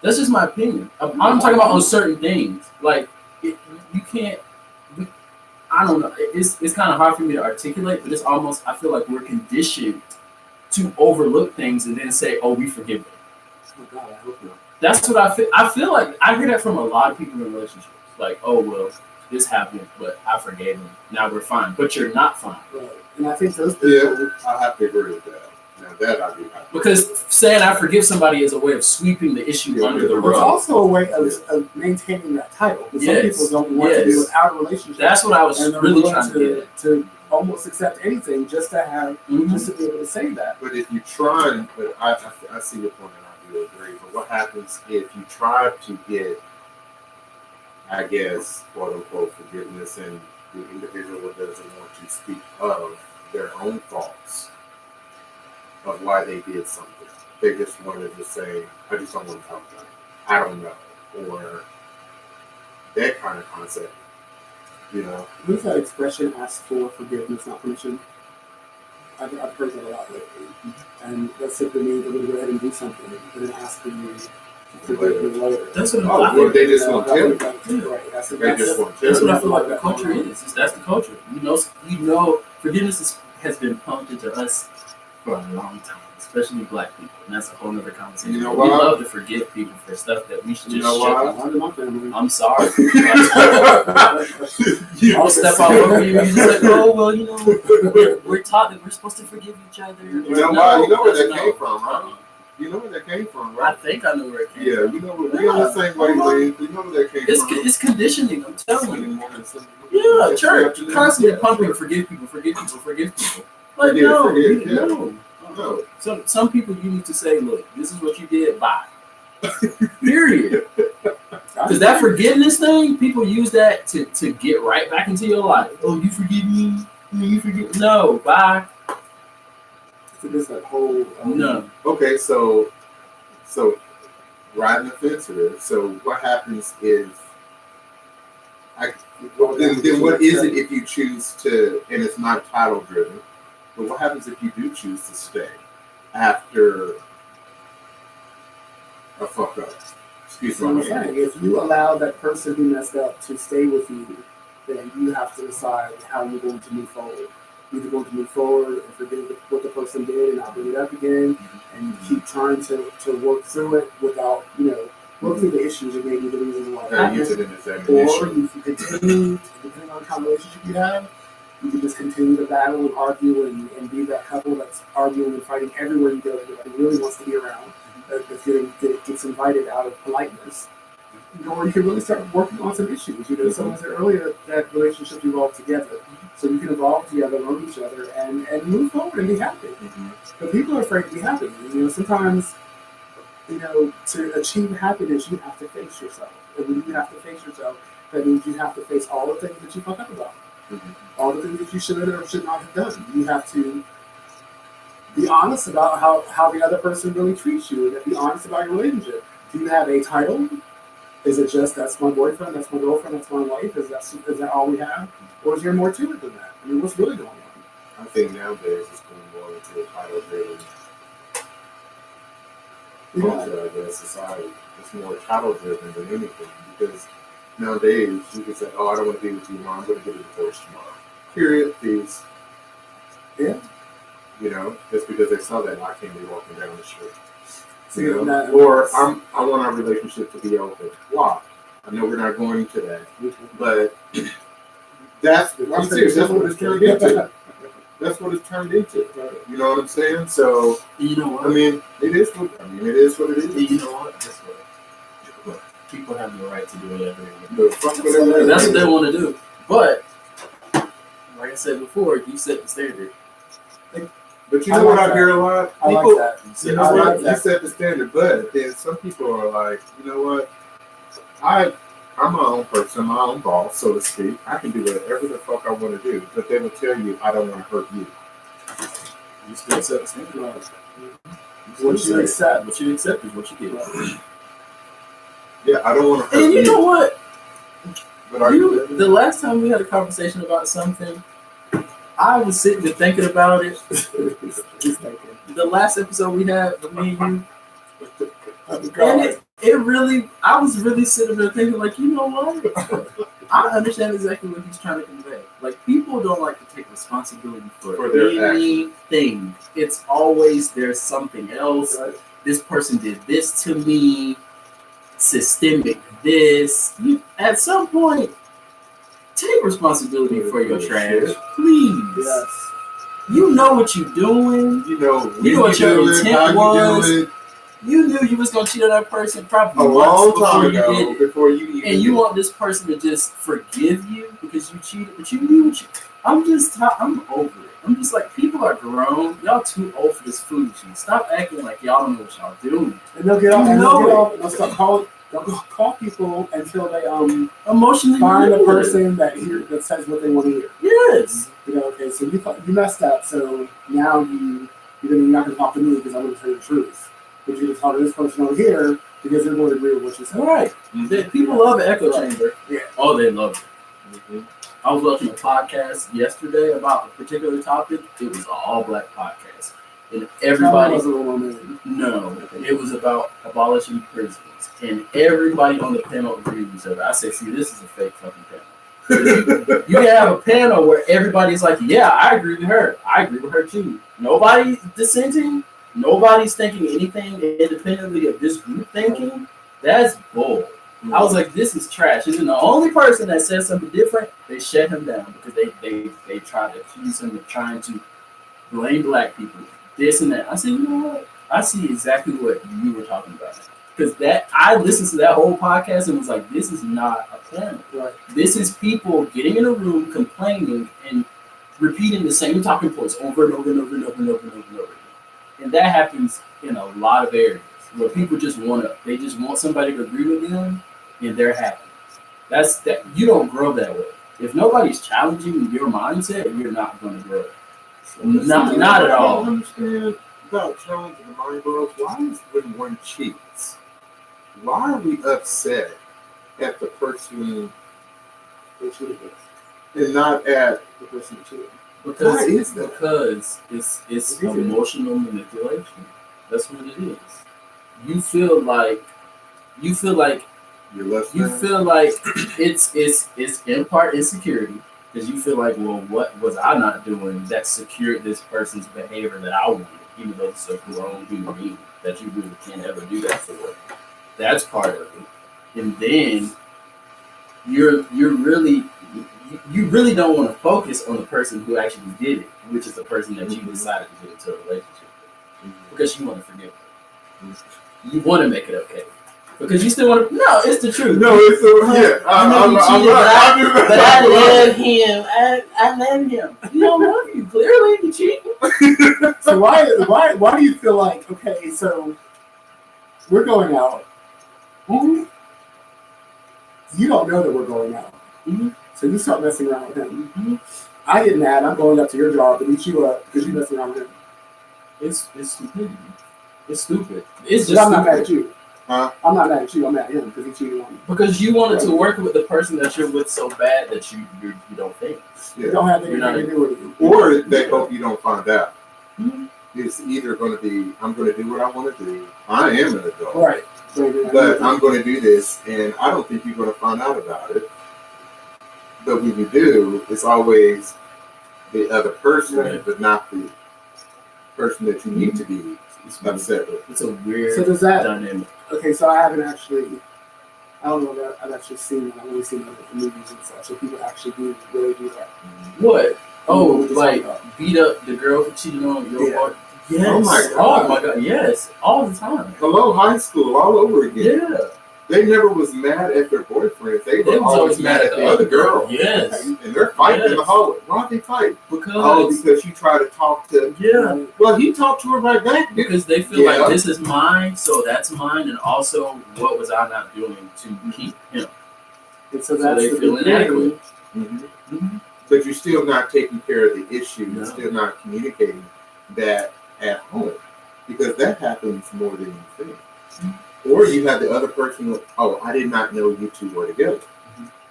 That's just my opinion. I'm talking about on certain things. Like, you can't. I don't know. It's kind of hard for me to articulate, but it's almost, I feel like we're conditioned to overlook things and then say, oh, we forgive them. Oh God, I hope not. That's what I feel. I feel like I hear that from a lot of people in relationships. Like, oh, well, this happened, but I forgave him. Now we're fine. But you're not fine. Right. And I think those people. Yeah, I have to agree with that. Now that I do have to. Because saying I forgive somebody is a way of sweeping the issue under the It's rug. also a way of maintaining that title. Because Yes, some people don't want to be without a relationship. That's what I was and they're really willing trying to get at. to almost accept anything just to have, Mhm. just to be able to say that. But if you try, but I see your point and I do agree. But what happens if you try to get, I guess, quote unquote, forgiveness, and the individual doesn't want to speak of their own thoughts of why they did something? They just wanted to say, I just don't want to talk about it. I don't know. Or that kind of concept. Who's that expression, ask for forgiveness, not permission? I've heard that a lot lately. And that simply means I'm going to go ahead and do something and then ask for you to forgive me later. That's what Oh, I well, think. they just want to tell you. Right. That's They just want to That's tell what you. I feel like the culture is. That's the culture. Forgiveness has been pumped into us for a long time. It's especially black people, and that's a whole other conversation. You know we why? love to forgive people for stuff that we should You just know shut why? up. Under my family. I'm sorry. You I'll step all over you. You're just like, oh well, you know, we're taught that we're supposed to forgive each other. You know why? You know where that that's came no. from, right? You know where that came from, I right? think I know where it came Yeah, from. you know, we on the same wavelength. You know where that came from. It's conditioning. I'm telling you. Yeah, Yeah, church yeah, constantly yeah. pumping, forgive people, forgive people, forgive people. Like Forgive, no, forgive, yeah. no. No. Some people you need to say, look, this is what you did. Bye. Period. Because that forgiveness thing, people use that to get right back into your life. Oh, you forgive me? You forgive? No, bye. So there's that whole No. Okay, so riding the fence here. So what happens is, then what is it if you choose to, and it's not title driven, but what happens if you do choose to stay after a fuck up? Excuse So I'm me. saying, if you allow that person who messed up to stay with you, then you have to decide how you're going to move forward. You're either going to move forward and forget what the person did and not bring it up again, and keep trying to work through it without, work through the issues and maybe the reasons why it Use happened. it as an Or ammunition. you can continue, depending on the kind of relationship you have, you can just continue to battle and argue and be that couple that's arguing and fighting everywhere you go that nobody really wants to be around, that gets invited out of politeness. Or you can really start working on some issues. Someone said earlier that relationships evolve together. So you can evolve together, learn each other, and move forward and be happy. But people are afraid to be happy. Sometimes, to achieve happiness, you have to face yourself. And when you have to face yourself, that means you have to face all the things that you fuck up about. All the things that you should or should not have done. You have to be honest about how the other person really treats you, and be honest about your relationship. Do you have a title? Is it just that's my boyfriend, that's my girlfriend, that's my wife? Is that all we have? Or is there more to it than that? I mean, what's really going on? I think nowadays it's going more into a title driven culture, I guess, society. It's more title driven than anything, because nowadays you can say, oh, I don't want to be with you tomorrow, I'm going to get a divorce tomorrow. Period. Peace. Yeah. Just because they saw that, I can't be walking down the street. See, that- Or I want our relationship to be open. Why? I know we're not going into that, but that's what it's turned into. That's what it's turned into. You know what I'm saying? So You know what? I mean, it is what it is. You know what? Guess what? Look, people have the right to do whatever they want. The fuck whatever. That's what they want to do. But like I said before, you set the standard. But you know what I hear a lot? I like People, that. you know I what? like You that. set the standard, but then some people are like, you know what? I'm my own person, my own boss, so to speak. I can do whatever the fuck I want to do, but they will tell you I don't want to hurt you. You still set the standard. What you accept. What you accept is what you get. Yeah, I don't want to hurt And you know what? But are you living? The last time we had a conversation about something, I was sitting and thinking about it. Just thinking. The last episode we had with me and you, Oh, and God. it really, I was really sitting there thinking, like, you know what? I understand exactly what he's trying to convey. Like, people don't like to take responsibility for their anything. It's always there's something else. Right. This person did this to me. Systemic this. At some point, take responsibility for your trash, please. Yes. You know what you're doing. You know what your do it, intent how you was. do it. You knew you was gonna cheat on that person probably A long months time before you ago, did it. before you even And you did want this person to just forgive you because you cheated, but you knew what you. I'm over it. I'm just like, people are grown. Y'all too old for this foolishness. Stop acting like y'all don't know what y'all doing. And they'll get off. You And know they'll get it. off. They'll start calling. They'll call people until they Emotionally find a manipulative. person that says what they want to hear. Yes. Okay, so you messed up. So now you're not going to talk to me because I'm going to tell you the truth. But you're going to talk to this person over here because they're going to agree with what you said. All right. People love an echo chamber. Yeah. Oh, they love it. Mhm. I was watching a podcast yesterday about a particular topic. It was an all-black podcast, and everybody. was a little movie. No, it was about abolishing prisons, and everybody on the panel agreed with each other. I said, "See, this is a fake fucking panel. You can have a panel where everybody's like, yeah, I agree with her. I agree with her too. Nobody dissenting. nobody's thinking anything independently of this group thinking, that's bull. I was like, this is trash. And then the only person that said something different, they shut him down because they tried to accuse him of trying to blame black people, this and that. I said, you know what? I see exactly what you were talking about. Because that I listened to that whole podcast and was like, this is not a plan. Right. This is people getting in a room complaining and repeating the same talking points over and over and over and over and over and over and over again. And that happens in a lot of areas where people just want somebody to agree with them and they're happy. That's that you don't grow that way. If nobody's challenging your mindset, you're not going to grow. Not at I all. don't understand about challenging the mind, bro. Why is when one cheats? Why are we upset at the person and not at the person cheating? Because Why is that? Because it's emotional manipulation. That's what it is. You feel like You're less than. it's in part insecurity because you feel like, well, what was I not doing that secured this person's behavior that I wanted, even though it's a grown human being that you really can't ever do that for. That's part of it. And then you really don't want to focus on the person who actually did it, which is the person that you decided to get into a relationship with, because you want to forgive them. You want to make it okay. Because you still want to. No, it's the truth. No, it's yeah. But I love him. I love him. You don't love you. Clearly, you cheating. So why do you feel like, okay, so we're going out. Mm-hmm. You don't know that we're going out. Mm-hmm. So you start messing around with him. Mm-hmm. I get mad. I'm going up to your job to beat you up because you messing around with him. It's stupidity. It's stupid. It's But just I'm not mad stupid. at you. Huh? I'm not mad at you. I'm mad at him because he cheated on me. Because you wanted to work with the person that you're with so bad that you don't think. You don't have anything You're not to do with it. Or they hope you don't find out. Mm-hmm. It's either going to be, I'm going to do what I want to do. I am an adult. Right. But I'm going to do this, and I don't think you're going to find out about it. But when you do, it's always the other person, Right. but not the person that you need to be upset with. It's a weird So does that? dynamic. Okay, so I haven't actually. I don't know that I've actually seen it. I've only seen it in the movies and stuff. So people actually do really do that. What? Oh, What are we like talking beat up the girl for cheating on your Yeah. partner? Yes. Oh my God. Oh my God. Yes. All the time. Hello, high school, all over again. Yeah. They never was mad at their boyfriends. They They were was always mad at the other girl. Yes. And they're fighting in the Yes. hallway. Why'd they fight? Because Oh, because you try to talk to. yeah. Well, he talked to her right back. Because they feel Yeah. like this is mine, so that's mine, and also what was I not doing to keep him? And so So that's they the feel beginning. inadequate. Mm-hmm. But you're still not taking care of the issue. No. You're still not communicating that at home. Because that happens more than you think. Or you have the other person, oh, I did not know you two were together.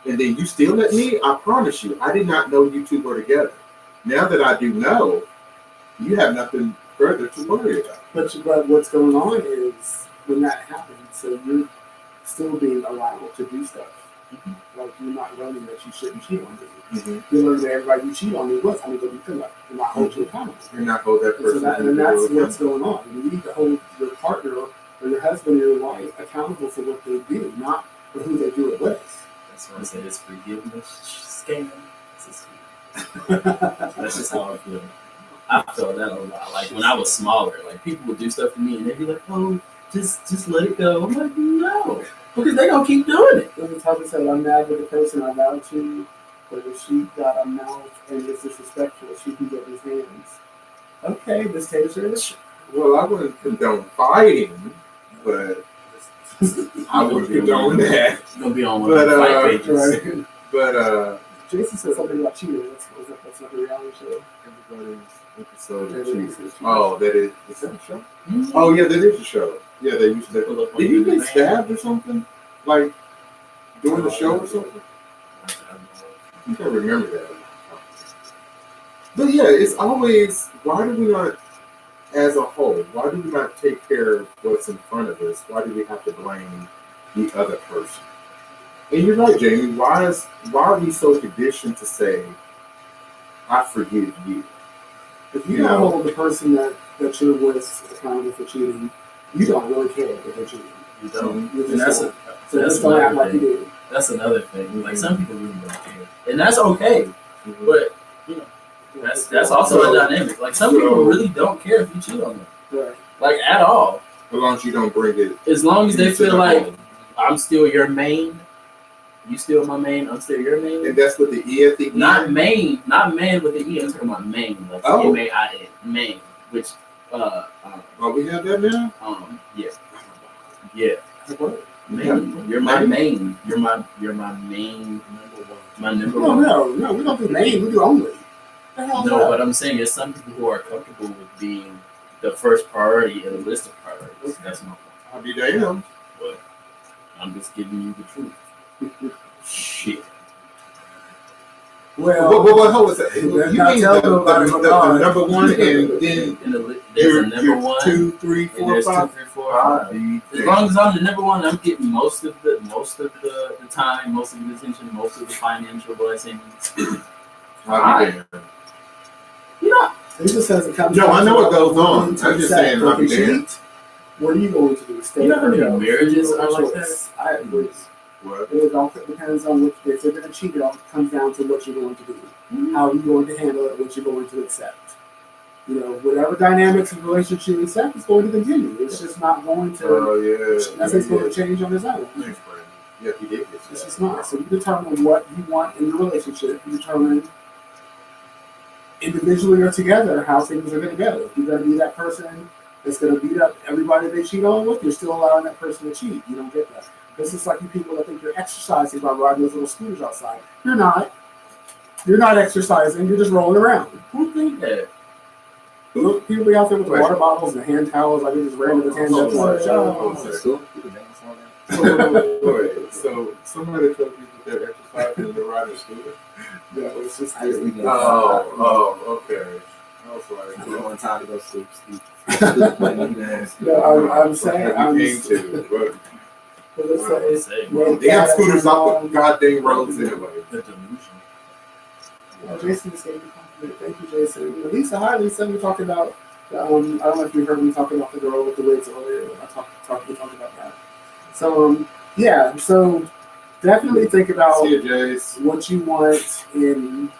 And then you still at me? I promise you, I did not know you two were together. Now that I do know, you have nothing further to worry about. But what's going on is when that happens, so you're still being allowed to do stuff. Like you're not learning that you shouldn't cheat on me. You learn that everybody you cheat on me was, I need to be good up and not hold you accountable. You're not hold that And so person. and that's what's going on. You need to hold your partner or your husband or your wife accountable for what they do, not for who they do it with. That's why I said it's forgiveness scam. It's a scam. That's just how I feel. I felt that a lot. Like when I was smaller, like people would do stuff to me and they'd be like, "Oh, just let it go." I'm like, "No," because they gonna keep doing it. There's a time said, I'm mad with the person I vowed to, but if she got a mouth and is disrespectful, she can get his hands. Okay, this taser. Well, I wouldn't condone fighting, but I wouldn't condone that. It's gonna be on one But, of the fight pages. Right. But Jason said something about cheating. That's not a reality show. everybody's episode Yeah, of that Jesus. is- Oh, that is that a show? Mhm. Oh yeah, that is a show. Yeah, they used to. Pull up on Did you the get man. stabbed or something? Like during the show or something? I can't remember that. But yeah, it's always, why do we not, as a whole, why do we not take care of what's in front of us? Why do we have to blame the other person? And you're right, Jamie. Why are we so conditioned to say, I forgive you? If you don't hold the person that that you're with accountable for cheating, you don't really care if they're cheating. You don't. You And just that's don't. a, So that's just don't act another like you thing. do. That's another thing. Like some people really don't care, and that's okay. But you know, that's also a dynamic. Like some people really don't care if you cheat on them, Right. like at all. As long as you don't bring it. As long as they into feel the like home. I'm still your main, you still my main, I'm still your main. And that's what the E at the end. Not main, not man with the E. I'm talking about main, like Oh. M-A-I-N, main, which Oh, we have that now? yeah, What? main. You're my main. You're my main. My number No, one. no, we don't do main, we do only. The hell is No, that? but I'm saying there's some people who are comfortable with being the first priority in a list of priorities. That's my point. I'll be damned. But I'm just giving you the truth. Shit. Well, What was that? You Let's mean not tell them about it, the Lamar. number one and then And there's a number one. 2, 3, And 4, there's 5. 2, 3, 4, 5. As long as I'm the number one, I'm getting most of the time, most of the attention, most of the financial blessings. I'll be damned. You know, it just says it comes No, down I know to what goes on. willing to I'm just accept. saying, If I'll be you damned. cheat, what are you going to do? Stay You know how or many go? marriages You are have a like choice. I agree. What? It all depends on what, if they're going to cheat, it all comes down to what you're going to do. How you're going to handle it, what you're going to accept. You know, whatever dynamics of the relationship you accept is going to continue. It's just not going to, Oh, yeah. nothing's going to change on its own. Thanks, Brandon. Yeah, he did get It's just not. So you determine what you want in the relationship. You determine individually or together how things are going to go. If you're going to be that person that's going to beat up everybody they cheat on with, you're still allowing that person to cheat. You don't get that. This is like you people that think you're exercising by riding those little scooters outside. You're not. You're not exercising. You're just rolling around. who think that? Look, people be out there with the water bottles and the hand towels like they just ran to the hand So somebody told you that they're exercising and they're riding a scooter? Yeah, it's just I just leave it Okay. I was like, I don't want time to go sleep. No, I'm saying, you I'm came to, but let's say, damn scooters off the goddamn roads anyway. The delusion. Jason just gave me a compliment. Thank you, Jason. Lisa, hi, Lisa. We talked about, I don't know if you heard me talking about the girl with the wigs earlier. We talked about that. So, yeah, so definitely think about See you, Jace. what you want in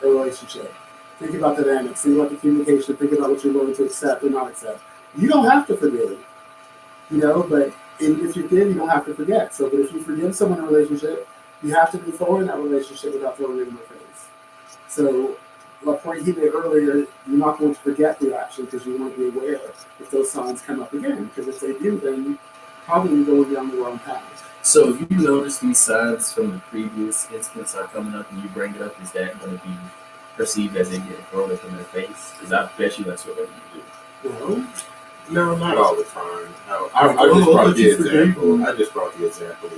a relationship. Think about the dynamics. Think about the communication. Think about what you're willing to accept or not accept. You don't have to forgive, but if you forgive, you don't have to forget. So, but if you forgive someone in a relationship, you have to move forward in that relationship without throwing it in their face. So, like point he made earlier, you're not going to forget the action because you want to be aware if those signs come up again. Because if they do, then probably you're going down the wrong path. So if you notice these signs from the previous instance are coming up and you bring it up, is that going to be perceived as they get thrown up in their face? Because I bet you that's what they're going to do. No, not all the time. No, I just brought the example. I just brought the example.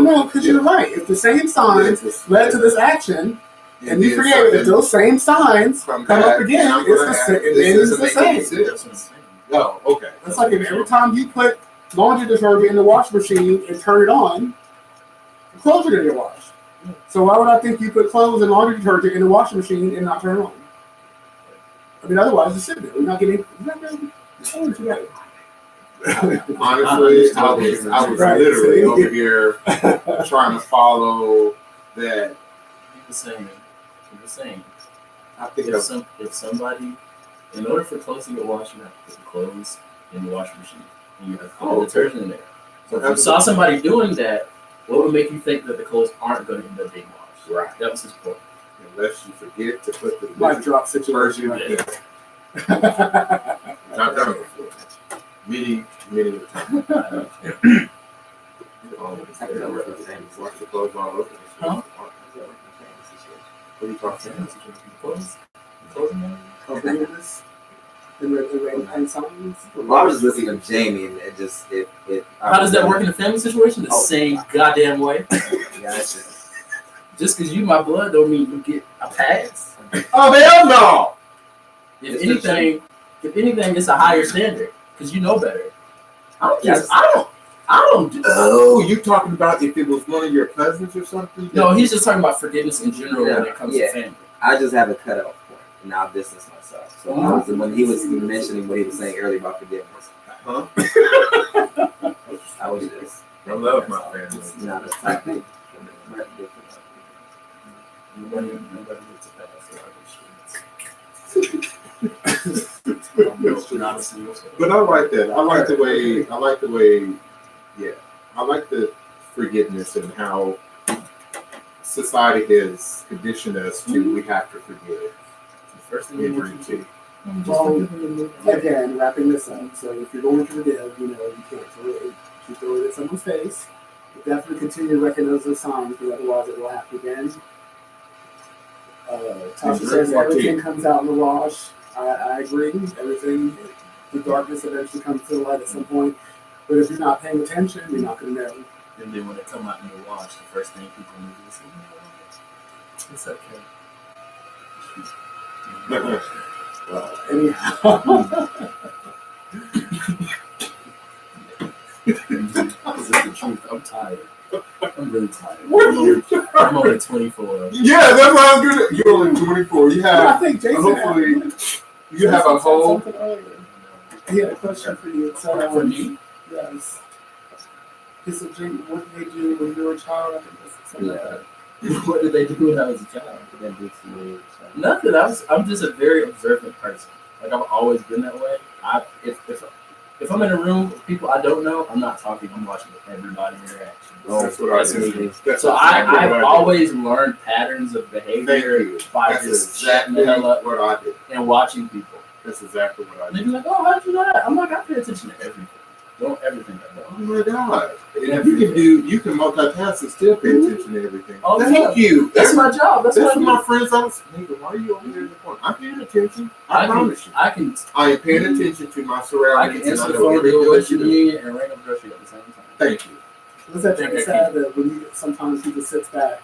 No, because you're right. If the same signs led to this action, and you forget if those same signs come up again, it's the same. That's what I'm saying. No, okay. It's like if every time you put laundry detergent in the wash machine and turn it on, the clothes are going to get washed. So why would I think you put clothes and laundry detergent in the washing machine and not turn it on? I mean, otherwise it's sitting there. We're not getting. Honestly, I was Right. literally over here trying to follow that. The same. I think If somebody, in order for clothes to get washed, you have to put the clothes in the washing machine and you have to put the detergent in there. So if you saw somebody doing that, what would make you think that the clothes aren't going to end up being washed? Right. That was his point. unless you forget to put the Mic drop situation version right in. there. I've done it before. Many times. Watch the clothes all over. Huh? What are you talking about? Clothes? Clothes in there? Completeness. The red pen signs. Well, I was just listening to Jamie and it just it. How does that work in a family situation? The same goddamn way. Gotcha. Just because you my blood don't mean you get a pass. Oh hell no! If anything, it's a higher standard because you know better. Yes. I don't do. Oh, you talking about if it was one of your cousins or something? No, he's just talking about forgiveness in general when it comes Yeah. to family. I just have a cutoff point. now distance myself. So when he was mentioning what he was saying earlier about forgiveness, Huh? I was just I love my family. it's not a topic. Nobody needs to pass the streets. Not a single soul. But I like that. I like the way. Yeah, I like the forgiveness and how society has conditioned us to we have to forgive. The first thing you want to do. Well, again, wrapping this up. So if you're going to forgive, you can't throw it at someone's face. You definitely continue to recognize those signs, because otherwise it will happen again. Tasha says everything comes out in the wash. I agree. Everything, the darkness eventually comes to the light at some point. But if you're not paying attention, you're not going to know. And then when it come out in the wash, the first thing people need to say, it's okay. Well, anyhow. This is the truth. I'm tired. I'm really tired. What? I'm only 24. Yeah, that's what I'm good. You're only 24. You I have think Jason hopefully you Jason have a said whole. something earlier. He had a question for you. So, For me? Yes. He said, Jim, what did they do when you were a child? I think that's something like that. What did they do when I was a child? Nothing. I'm just a very observant person. Like I've always been that way. If I'm in a room with people I don't know, I'm not talking. I'm watching everybody interaction. That's what I That's do. me. That's So exactly I've what I do. always learned patterns of Thank behavior you. by That's just shutting exactly the hell up what I do. and watching people. That's exactly what I And they do. be like, "Oh, how'd you know that?" I'm like, "I pay attention to everything. Don't ever think I Oh don't." my God! And you can multitask and still pay attention to everything. Oh, Thank yeah. you. That's my job. That's That's what what I my do. friends always say. Nigga, why are you over here in the corner? I'm paying attention. I promise you. I can I am paying attention to my I can surroundings and answer I the know phone, do a everything that Western you do. Union, and ring up grocery at the same time. Thank you. Was that Think very I sad that when you sometimes he just sits back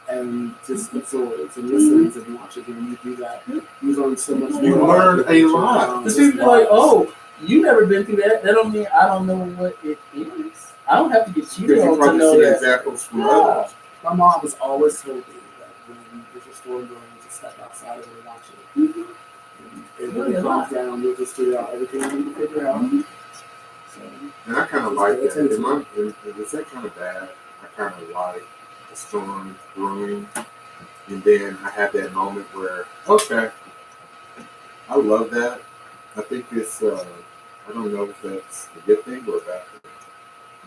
and just absorbs and listens and watches, and when you do that, you learn so much more. You learn a lot. Because people be like, "Oh, you never been through that. That don't mean I don't know what it is. I don't have to get cheated Because you on to probably know see that." examples from Yeah. others. My mom was always told me that when there's a story going, you just step outside of it and watch it. And when it calms down, you'll just figure out everything you need to figure out. So, And I kind of like that. If it's that kind of bad, I kind of like the storm brewing. And then I have that moment where, okay, I love that. I think it's, I don't know if that's a good thing or a bad thing.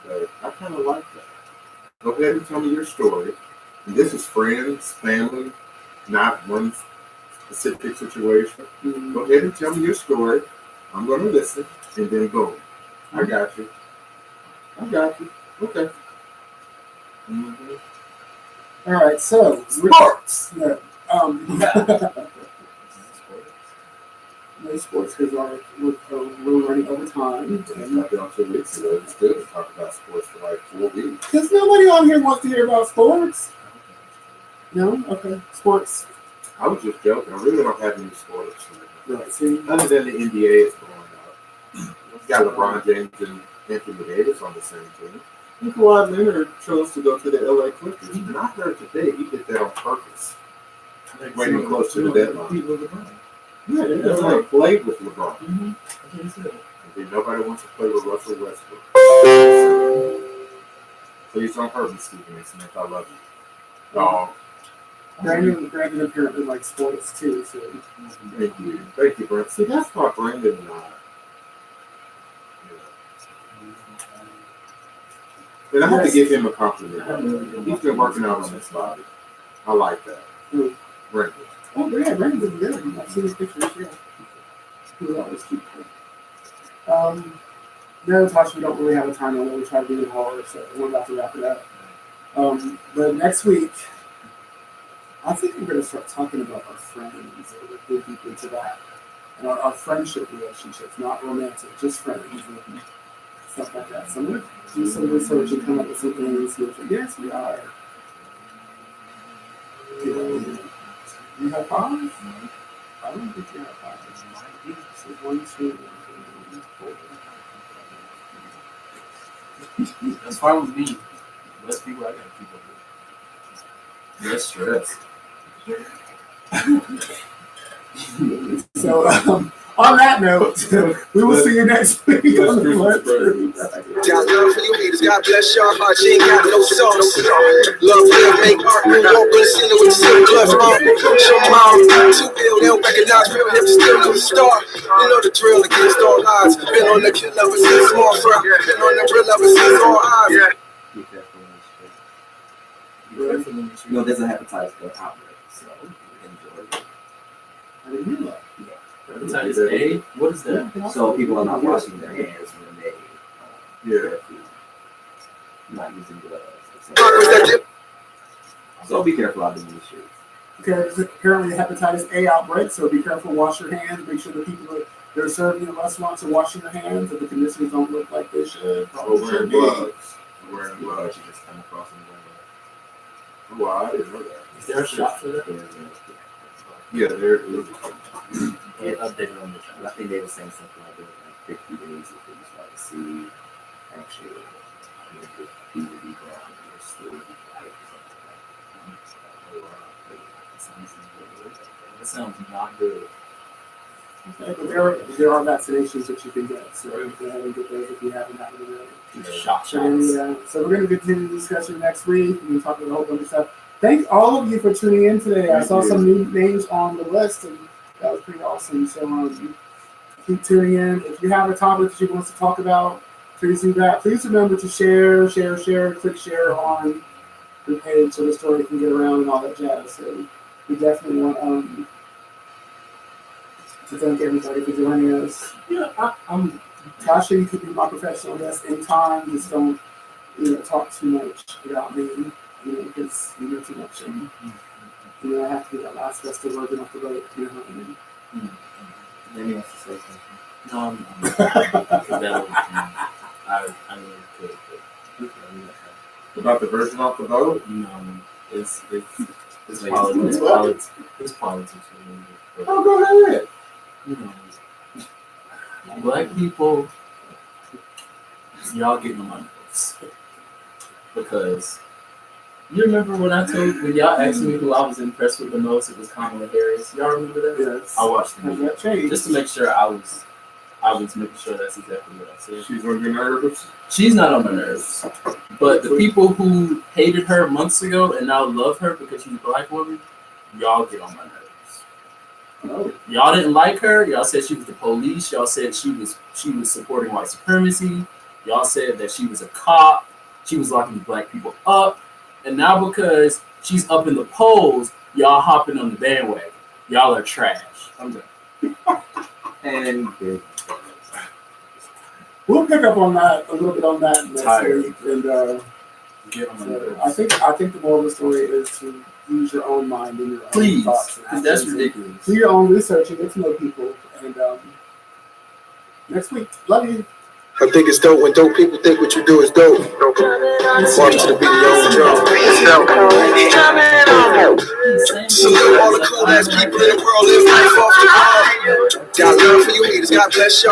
But I kind of like that. Go ahead and tell me your story. And this is friends, family, not one specific situation. Go ahead and tell me your story. I'm going to listen. And then boom. I got you. I got you. Okay. Mm-hmm. all right, so Sports. no, no sports because we're running over time. And I've been on 2 weeks ago. It's good to talk about sports for like 4 weeks. Because nobody on here wants to hear about sports. No, okay, sports. I was just joking. I really don't have any sports. Right. See, Other than the NBA is going up. You got LeBron James and Anthony Davis on the same team. And Kawhi Leonard chose to go to the LA Clippers. And I heard today he did that on purpose. Waiting close to the deadline. Yeah, he doesn't want to play with LeBron. And then nobody wants to play with Russell Westbrook. Please don't hurt me, Stephen A. Smith. I love you. No. Brandon apparently likes sports too. So Thank you. Thank you, Brent. See, that's why Brandon and I. And I have to give him a compliment. He's been working out on his body. I like that. Brandon. oh yeah, Brandon's good. I've seen his pictures. Yeah, he was always cute. No, Tasha, we don't really have a time limit. We try to do it hard, so we're about to wrap it up. But next week, I think we're going to start talking about our friends and we'll go deep into that. And our friendship relationships, not romantic, just friends and stuff like that. So I'm going to do some research and come up with some things. Yes, we are. You have five? I don't think you have five. So 1, 2, 3, 4. That's fine with me. Less people I gotta keep up with. Less stress. So on that note, we will see you next week on the Blood Truth. Got love for you haters, God bless your heart, you ain't got no sauce. Love will make art, you walk in the center with silk gloves on. Show mom, too ill, they don't recognize real hip, still no star. You know the drill against all odds. Been on the kill ever since small fry. Been on the drill ever since all eyes. Be careful when you know, there's a hepatitis B outbreak, so enjoy it. I didn't hear that. Hepatitis A? What is that? So people are not washing their hands when they Yeah. not using gloves. Was that dip? So be careful out in the streets. Okay, there's apparently a hepatitis A outbreak, so be careful, wash your hands, make sure the people that are serving in restaurants are washing their hands, if the conditions don't look like they should. Or wearing be. gloves. Wearing gloves, you just come across them. Oh, wow, I didn't know that. Is there a shot for that? Yeah, there is. Get updated on the shot. I think they were saying something like it was like 50 days if they start to see actually puberty ground or still like That sounds not good. Okay, but there are vaccinations that you can get, so you can go ahead and get those if you haven't had them already. Shots. So we're going to continue the discussion next week. We're going to talk about a whole bunch of stuff. Thank all of you for tuning in today. I saw some new names on the list, and that was pretty awesome. So keep tuning in. If you have a topic that you want us to talk about, please do that. Please remember to share, click share on the page so the story can get around and all that jazz. So we definitely want to thank everybody for joining us. Yeah, I'm Tasha, you could be my professional guest anytime. Just don't, talk too much about me, because you know too much. And, I have to be that last best of working off the boat. You know what I mean? Maybe wants to say something. no, I really could. But About the version off the boat? it's Like, politics. It's politics. Oh, go ahead. Black people, y'all getting on my nerves. Because you remember when y'all asked me who I was impressed with the most, it was Kamala Harris. Y'all remember that? Yes. I watched the Has movie that changed? just to make sure I was making sure that's exactly what I said. She's on your nerves. She's not on my nerves. But the people who hated her months ago and now love her because she's a black woman, y'all get on my nerves. Oh. Y'all didn't like her. Y'all said she was the police. Y'all said she was supporting white supremacy. Y'all said that she was a cop. She was locking black people up. And now because she's up in the polls, y'all hopping on the bandwagon. Y'all are trash. I'm done. And We'll pick up on that a little bit on that next Tired. week. And Get on my so nerves. I think the moral of the story is to use your own mind and your own Please, thoughts. because that's ridiculous. Do your own research and get to know people. And next week, love you. I think it's dope when dope people think what you do is dope. March to the beat of your own drum. Salute all the cool ass people in the world, live life off the wall. Got love for you haters, God bless y'all.